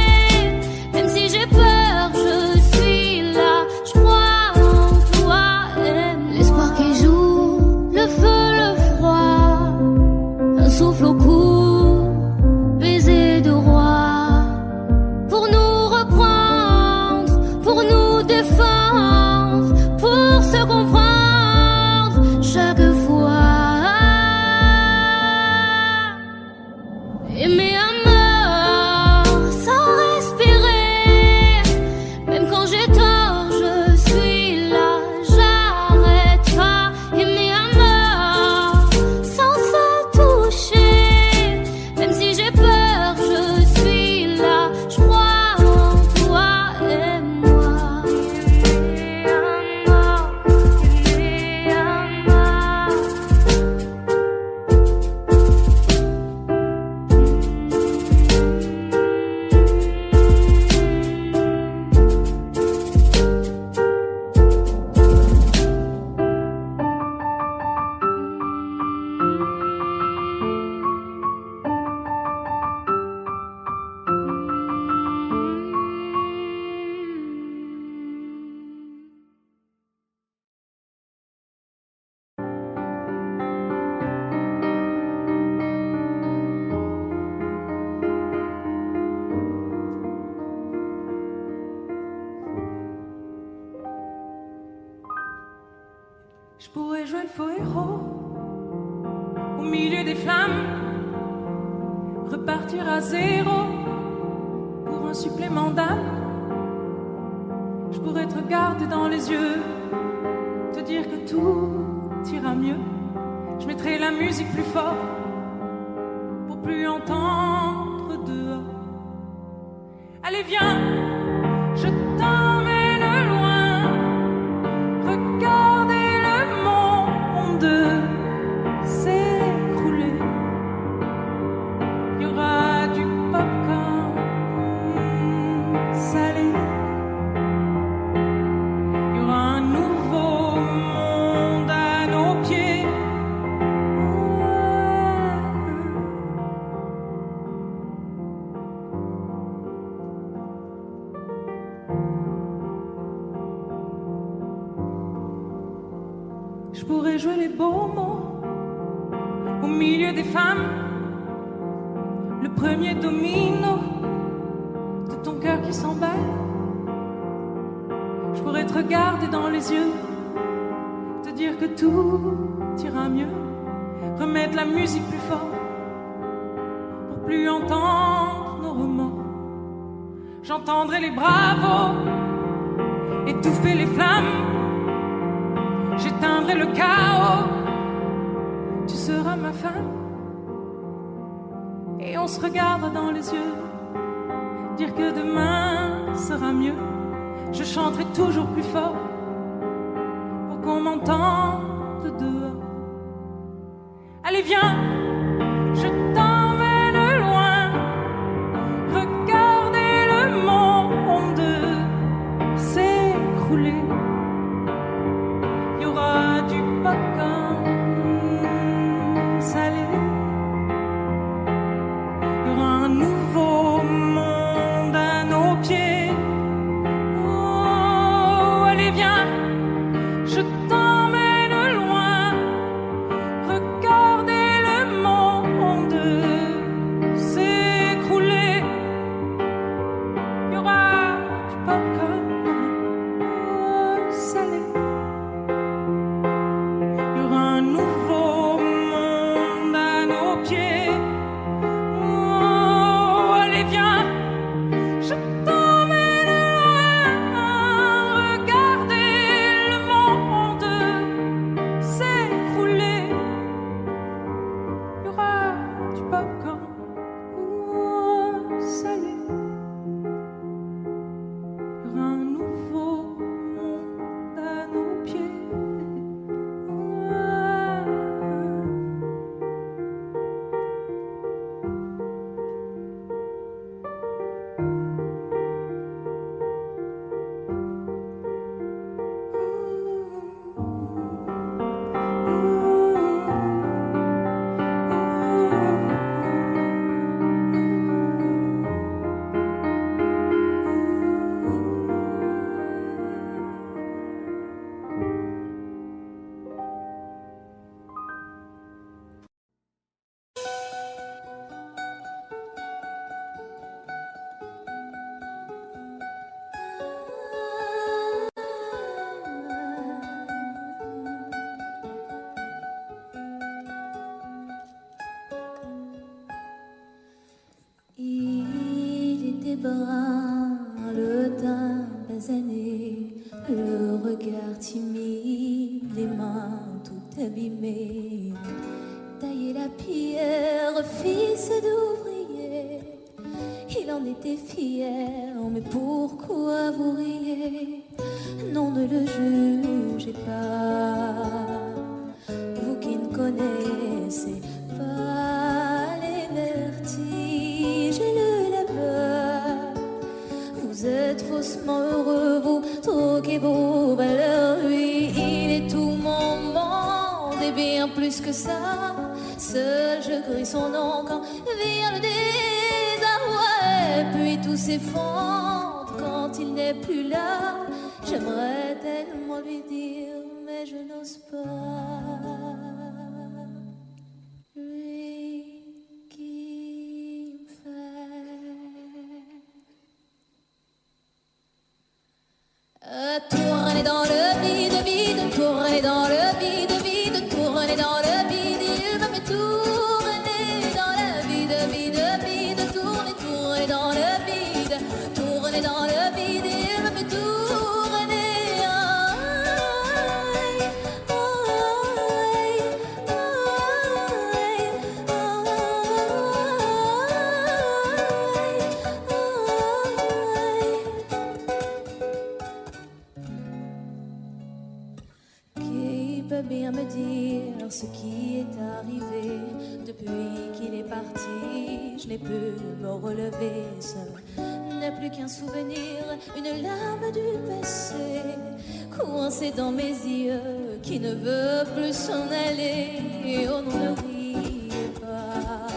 même si j'ai peur, je suis là, je crois en toi et moi. L'espoir qui joue, le feu, le froid, un souffle au cou, baiser de roi, pour nous reprendre, pour nous défendre, pour se comprendre chaque fois. Aimer à mort sans respirer, même quand j'ai tort, je suis là, j'arrête pas. Aimer à mort sans se toucher, même si j'ai peur, je suis là, je crois en toi et moi. Aimer à mort, aimer à mort.
Je pourrais jouer le faux héros au milieu des flammes, repartir à zéro pour un supplément d'âme. Je pourrais te regarder dans les yeux, te dire que tout ira mieux. Je mettrai la musique plus fort pour plus entendre dehors. Allez viens, je t'emmène loin, regardez le monde s'écrouler. Il y aura du popcorn salé, il y aura un nouveau monde à nos pieds.
beaux mots au milieu des femmes, le premier domino de ton cœur qui s'emballe. Je pourrais te regarder dans les yeux, te dire que tout ira mieux, remettre la musique plus fort pour plus entendre nos remords. J'entendrai les bravos étouffer les flammes, j'éteindrai le chaos, tu seras ma femme. Et on se regarde dans les yeux, dire que demain sera mieux. Je chanterai toujours plus fort pour qu'on m'entende dehors. Allez viens, je t'emmène loin, regardez le monde s'écrouler. Il y aura du popcorn salé, il y aura un nouveau monde à nos pieds. Oh, allez viens, je t'emmène loin, regardez le monde s'écrouler. Il y aura du popcorn salé, il y aura un nouveau monde à nos pieds. Oh, allez viens, je t'emmène loin, regardez le monde s'écrouler. Il y aura du popcorn salé, il y aura un nouveau monde à nos pieds.
Il était brun, le teint basané, le regard timide, les mains tout abîmées. Tailler la pierre, fils d'ouvrier, il en était fier, mais pourquoi vous riez? Non, ne le jugez pas, vous qui ne connaissez pas les vertiges et le labeur. Vous êtes faussement heureux, vous troquez vos valeurs. Lui, il est tout mon monde et bien plus que ça. Seul je crie son nom quand vient le désarroi. Et puis tout s'effondre quand il n'est plus là. J'aimerais tellement lui dire, mais je n'ose pas. Lui qui me fait tourner dans le vide, vide, tourner dans le vide, vide, tourner dans le vide. Il me fait tourner dans le vide, vide, vide, tourner, tourner dans le vide, tourner dans le vide. Il me fait tourner. Bien me dire ce qui est arrivé depuis qu'il est parti. Je n'ai pu me relever, seul n'est plus qu'un souvenir, une larme du passé coincée dans mes yeux qui ne veut plus s'en aller. Oh non, ne riez pas,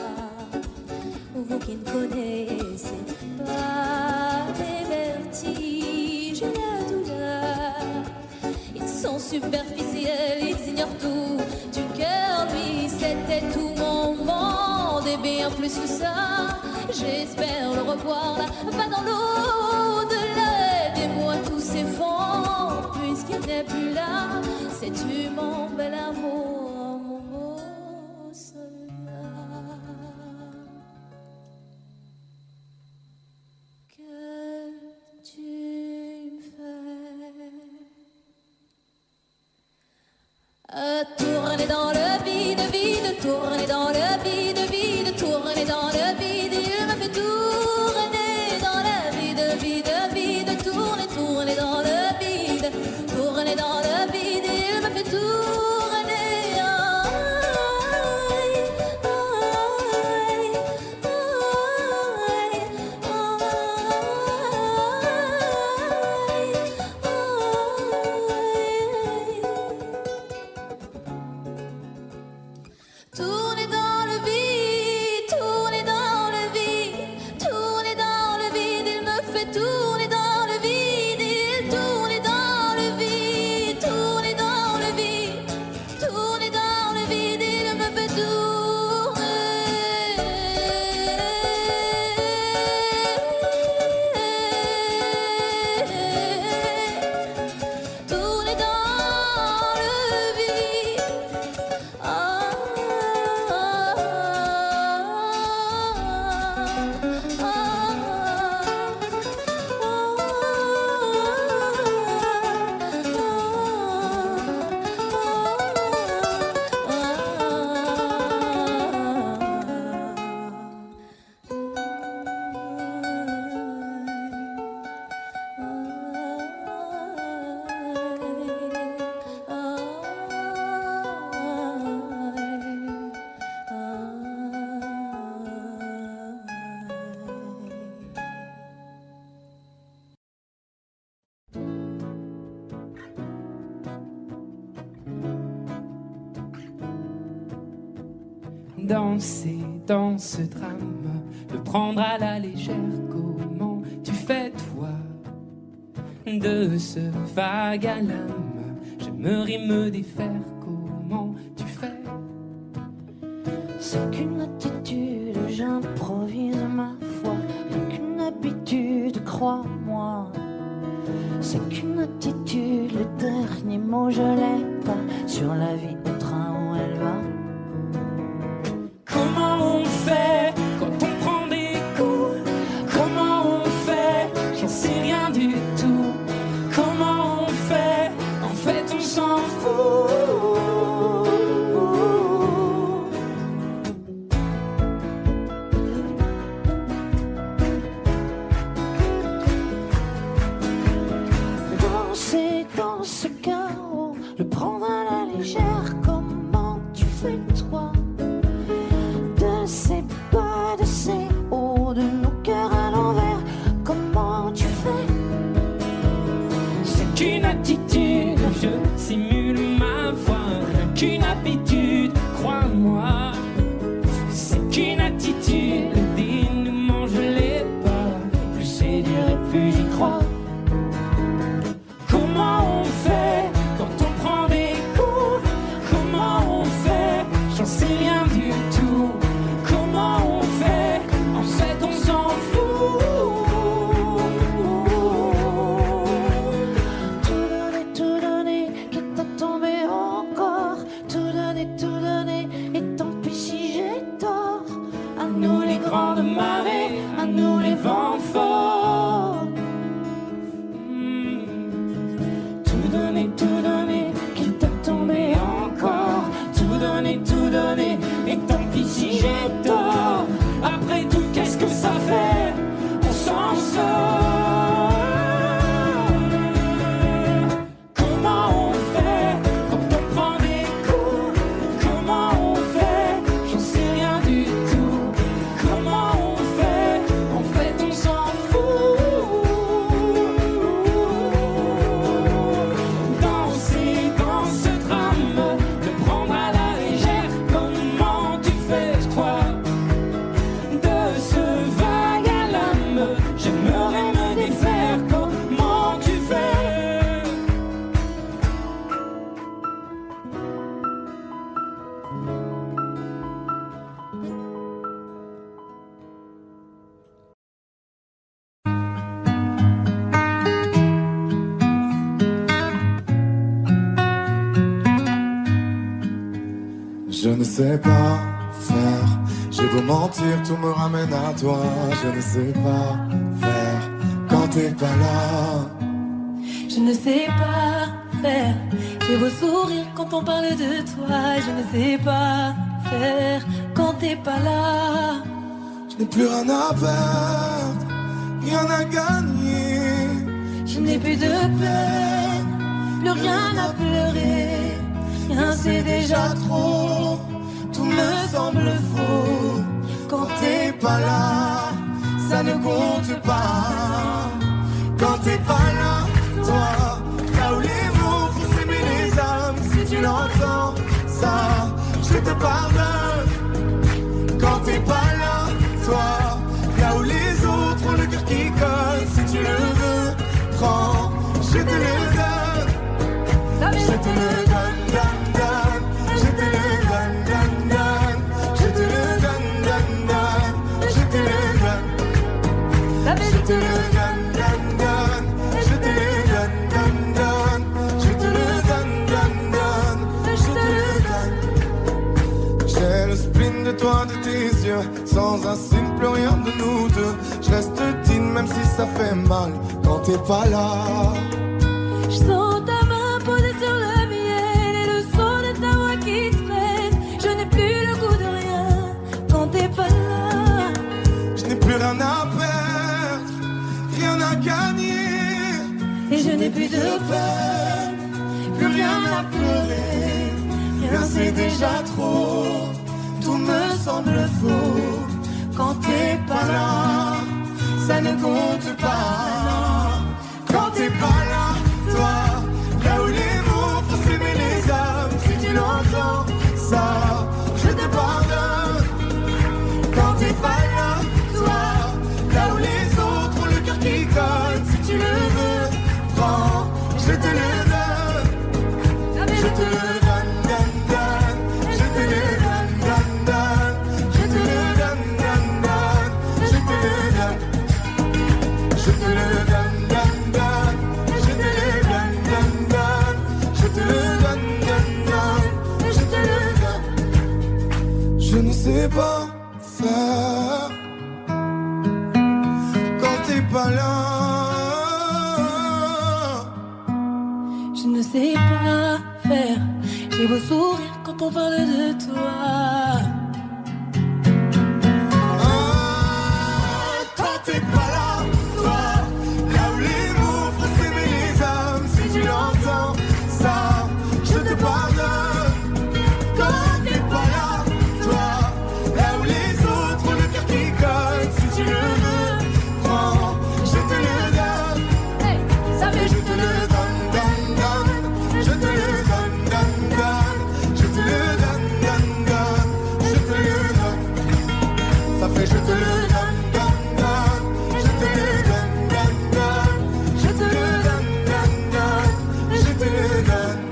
vous qui ne connaissez pas les vertiges et la douleur. Ils sont
superficiels, ils ignorent tout du cœur. Lui, c'était tout mon monde et bien plus que ça. J'espère le revoir là-bas dans l'au-delà. Aidez-moi tous ces fonds, puisqu'il n'est plus là. Sais-tu mon bel amour, mon beau soldat? Que tu me fais tourner dans le vide, vide, tourner dans le vide, vide, tourner dans le vide. Il me fait tourner dans le vide, vide, vide, tourner, tourner dans le vide, tourner dans le vide. Il me fait tourner. Tourner dans le vide, tourner dans le vide, tourner dans le vide, il me fait tourner dans le vide, il tourne dans le vide, tourner dans le vide, tourner dans le vide, il me fait tourner. Tourner dans le vide.
Danser dans ce drame, le prendre à la légère, comment tu fais toi? De ce vague à l'âme, j'aimerais me défaire, comment tu fais?
C'est qu'une attitude, j'improvise ma foi, rien qu'une habitude, crois-moi. C'est qu'une attitude, le dernier mot je l'ai pas, sur la vie au train où elle va.
Comment on fait quand on prend des coups? Comment on fait? J'en sais rien du tout. Comment on fait? En fait on s'en fout.
Danser dans ce chaos, le prendre à la légère, comment tu fais toi? De ces bas, de ces hauts, de nos cœurs à l'envers, comment tu fais?
C'est qu'une attitude, je simule ma voix, rien qu'une habitude, crois-moi. C'est qu'une attitude, le dénouement je l'ai pas, plus c'est dur et plus j'y crois. Comment on fait quand on prend des coups? Comment on fait? J'en sais rien du tout. Comment on fait? En fait on s'en fout.
Tout donner, quitte à tomber encore. Tout donner, et tant pis si j'ai tort. À nous les grandes marées, à nous les vents forts. Tout donner, quitte à tomber encore. Tout donner, et tant pis si j'ai tort. Après tout, qu'est-ce que ça fait? On s'en sort. Comment on fait quand on prend des coups? Comment on fait? J'en sais rien du tout. Comment on fait? En fait, on s'en fout. Danser dans ce drame, le prendre à la légère, comment tu fais toi?
Je ne sais pas faire, j'ai beau mentir, tout me ramène à toi. Je ne sais pas faire quand t'es pas là.
Je ne sais pas faire, j'ai beau sourire quand on parle de toi. Je ne sais pas faire quand t'es pas là.
Je n'ai plus rien à perdre, rien à gagner.
Je n'ai plus de peine, plus rien à pleurer. Rien c'est déjà trop, tout me semble faux.
Quand t'es pas là, ça ne compte pas. Quand t'es pas là, toi, là où les mots font s'aimer les âmes. Si tu l'entends, ça, je te pardonne. Quand t'es pas là, toi, là où les autres ont le cœur qui colle. Si tu le veux, prends, je te le donne. Je te le donne, donne, donne. Je te le donne, donne, donne. Je te le donne, donne, donne. Je te le donne. Je te le donne, donne, donne. Je te le donne, donne, donne. Je te le donne, donne, donne. Je te le donne. J'ai le spleen de toi, de tes yeux. Sans un signe, plus rien de nous deux. Je reste digne même si ça fait mal. Quand t'es pas là.
Je sens ta main posée sur le miel et le son de ta voix qui traîne. Je n'ai plus le goût de rien quand t'es pas là.
Je n'ai plus rien à perdre, rien à gagner.
Et je n'ai plus de peine, plus rien à pleurer. Rien c'est déjà trop, tout me semble faux. Quand t'es pas là, ça ne compte pas.
Quand t'es pas là, toi, là où les mots font s'aimer les âmes. Si tu l'entends, ça, je te pardonne. Quand t'es pas là, toi, là où les autres ont le cœur qui colle. Si tu le veux, prends, je te le donne. Je te le donne, donne, donne. Je te le donne, donne, donne. Je te le donne, donne, donne. Je te le donne. Je te le donne, donne, donne. Je te le donne, donne, donne. Je te le donne, donne, donne. Je te le donne. Je ne sais pas faire quand t'es pas là.
Je ne sais pas faire, j'ai beau sourire quand on parle de toi.
Quand t'es pas là, toi, là où les mots font s'aimer les âmes. Si tu l'entends, ça, je te pardonne. Quand t'es pas là, toi, là où les autres ont le cœur qui colle. Si tu le veux, prends, je te le donne. Je te le donne, donne, donne. Je te le donne, donne, donne. Je te le donne, donne, donne. Je te le donne. Ça fait je te le donne, donne, donne. Je te le donne, donne, donne. Je te le donne, donne, donne. Je te le donne.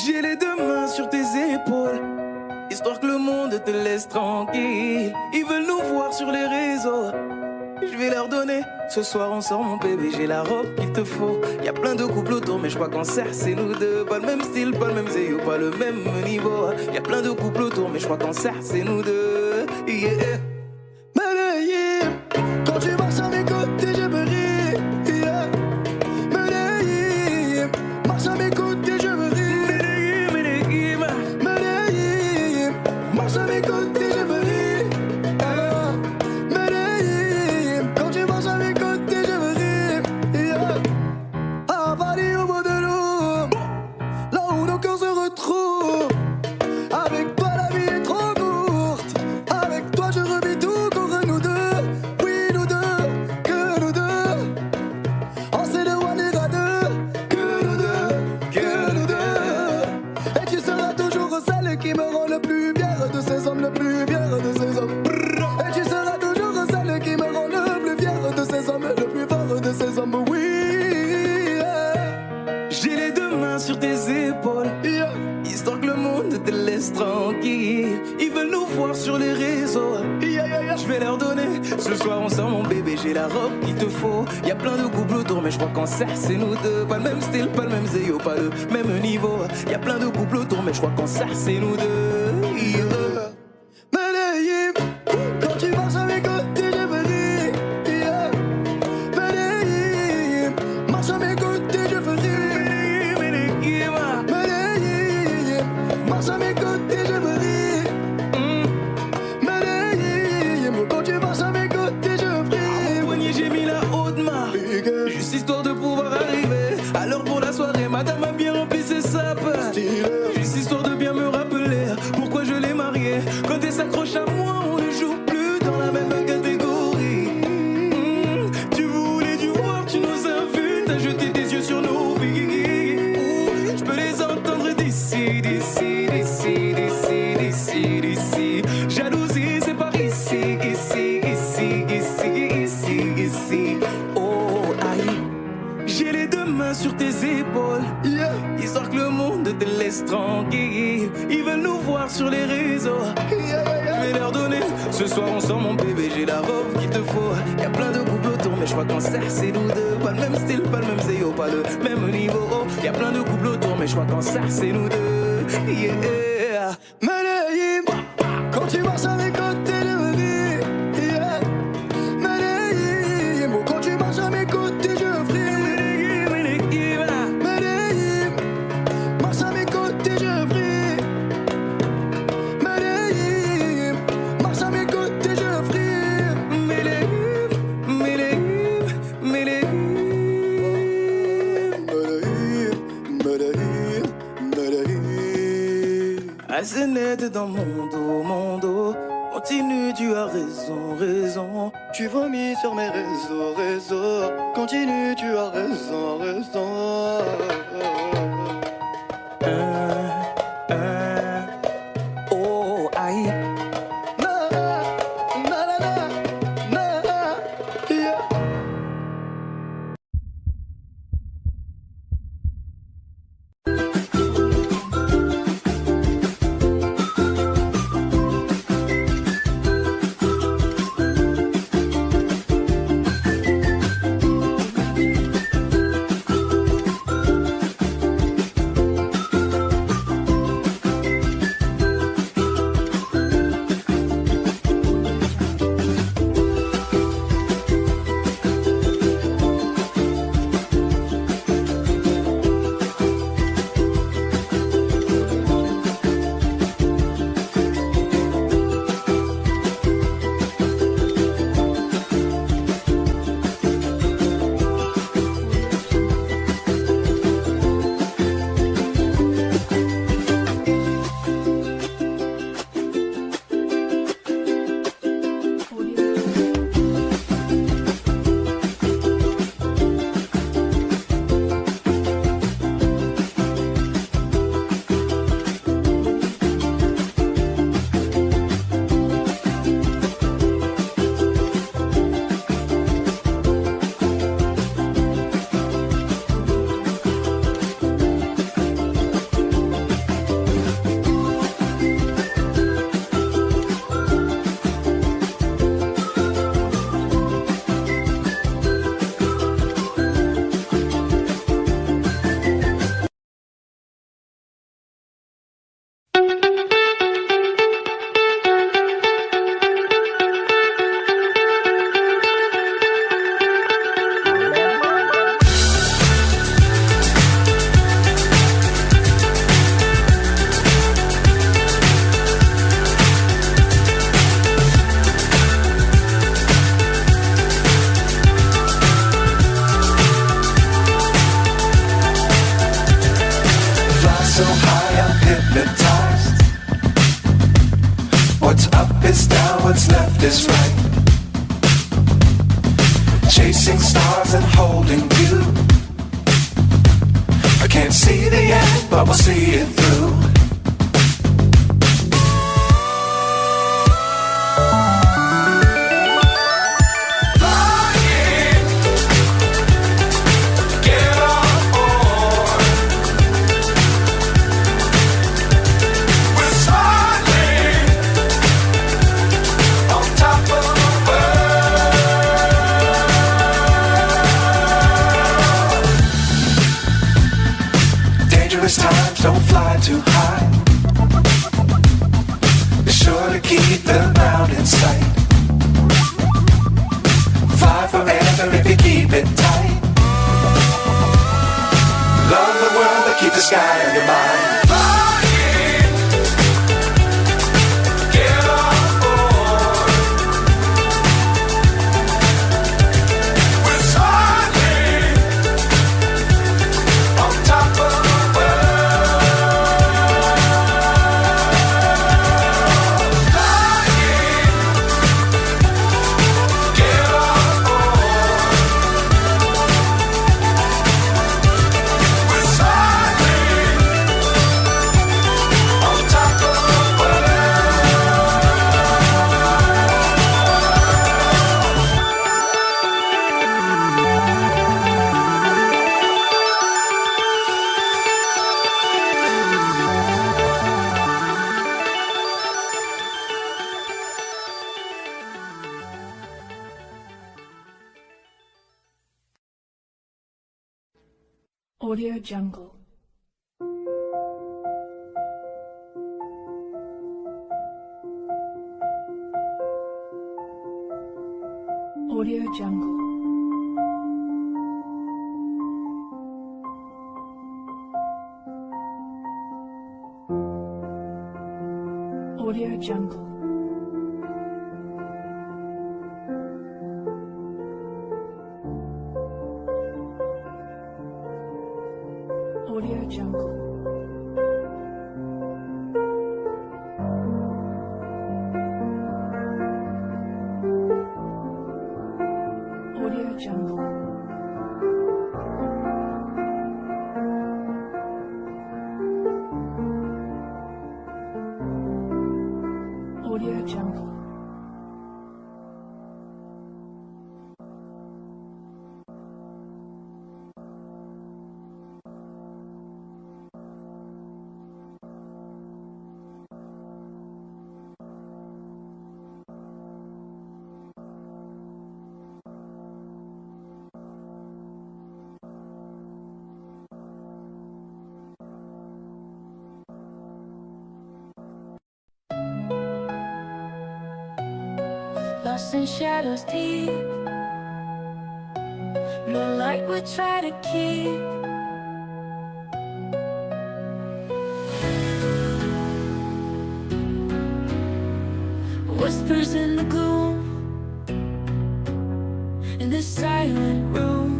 J'ai les deux mains sur tes épaules, histoire que le monde te laisse tranquille. Ils veulent nous voir sur les réseaux, je vais leur donner. Ce soir on sort mon bébé, j'ai la robe qu'il te faut. Y'a plein de couples autour mais je crois qu'en serre c'est nous deux. Pas le même style, pas le même zéyo, pas le même niveau. Y'a plein de couples autour mais je crois qu'en serre c'est nous deux. Yeah. Medellín, quand tu marches à mes côtés je me ris. Yeah. Medellín, marche à mes côtés je me ris. Medellín, Medellín, marche à mes côtés je me ris. Yeah. Medellín, quand tu marches à mes côtés je me ris. Yeah. À Paris au bout de l'eau, là où nos cœurs se retrouvent. Avec toi la vie est trop courte, avec toi je revis Histoire que le monde te laisse tranquille. Ils veulent nous voir sur les réseaux. Je vais leur donner. Ce soir on sort mon bébé, j'ai la robe qu'il te faut. Y'a plein de couples autour, mais je crois qu'en cercle c'est nous deux. Pas le même style, pas le même zéyo, pas le même niveau. Y'a plein de couples autour, mais je crois qu'en cercle c'est nous deux.
Medellín, quand tu marches à mes côtés, je veux rire. Medellín, marche à mes côtés, je veux rire. Medellín, marche à mes côtés, je veux rire. Medellín, quand tu marches à mes côtés, je veux rire.
Au poignet j'ai mis la haute main, juste histoire de pouvoir arriver. Alors pour la soirée, madame a bien rempli ses sapes. Juste histoire de bien me rappeler pourquoi je l'ai mariée. Quand elle s'accroche à moi, on ne joue plus dans la même catégorie. Tu voulais du voir, tu nous as vus, t'as jeté tes yeux sur nos vies. Je peux les entendre d'ici, d'ici, d'ici, d'ici, d'ici, d'ici. Jalousie, c'est par ici, ici, ici, ici, ici, ici. Oh, aïe. J'ai les deux mains sur tes épaules, histoire que le monde te laisse tranquille. Ils veulent nous voir sur les réseaux. Je vais leur donner. Ce soir on sort mon bébé, j'ai la robe qu'il te faut. Y'a plein de couples autour, mais je crois qu'en cercle c'est nous deux. Pas le même style, pas le même zéyo, pas le même niveau. Y'a plein de couples autour, mais je crois qu'en cercle c'est nous deux. Yeah.
Medellín, quand tu marches à mes côtés, je veux rire. Medellín, quand tu marches à mes côtés, je veux rire. Medellín, marche à mes côtés, je veux rire. Medellín, marche à mes côtés, je veux rire.
Medellín, Medellín, Medellín.
Medellín, Medellín.
Assez net dans mon dos. Continue, tu as raison, raison.
Tu vomis sur mes réseaux. Continue, tu as raison, raison.
Oh, aïe.
what's left is right. Chasing stars and holding you. I can't see the end, but we'll see it through. climb too high. Be sure to keep the ground in sight. Fly forever if you keep it tight. Love the world but keep the sky on your mind.
Audio Jungle. Audio Jungle. Audio Jungle. Audio Jungle. Audio Jungle. Audio Jungle.
Lost in shadows deep, no light we try to keep. Whispers in the gloom, in this silent room.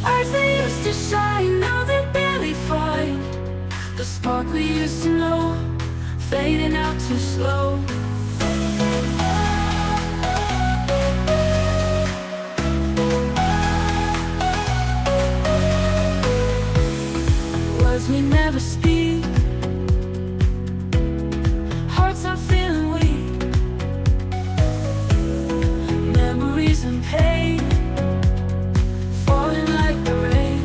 Eyes that used to shine, now they barely find the spark we used to know, fading out too slow. Words we never speak, hearts are feeling weak, memories and pain falling like the rain.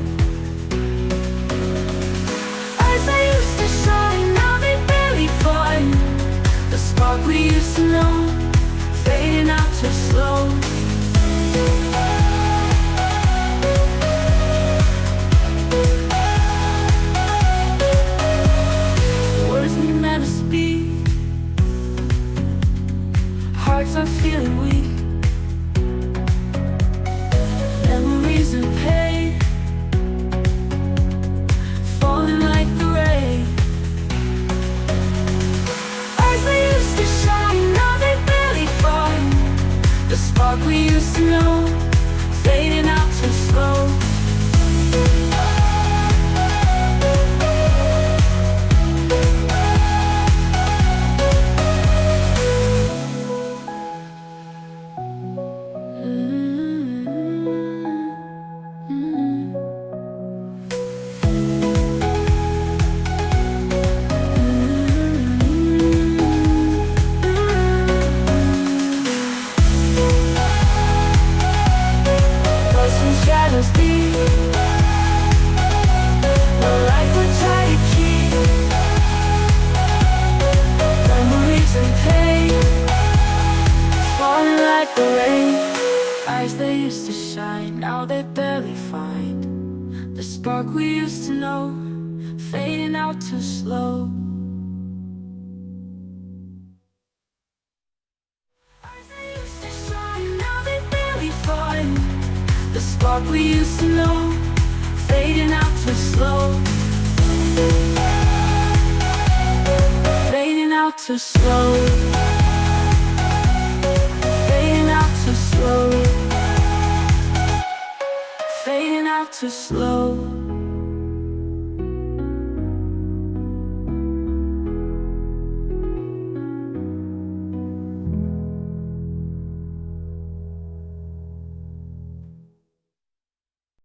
Eyes that used to shine, now they barely find the spark we used to know, fading out too slow. Words we never speak, hearts are feeling weak, memories and pain falling like the rain. Eyes that used to shine, now they barely find the spark we used to know, fading out too slow. Lost in shadows deep, no light we try to keep. Memories and pain falling like the rain. Eyes that used to shine, now they barely find the spark
spark we used to know, fading out too slow. The spark we used to know, fading out too slow. Fading out too slow. Fading out too slow. Fading out too slow.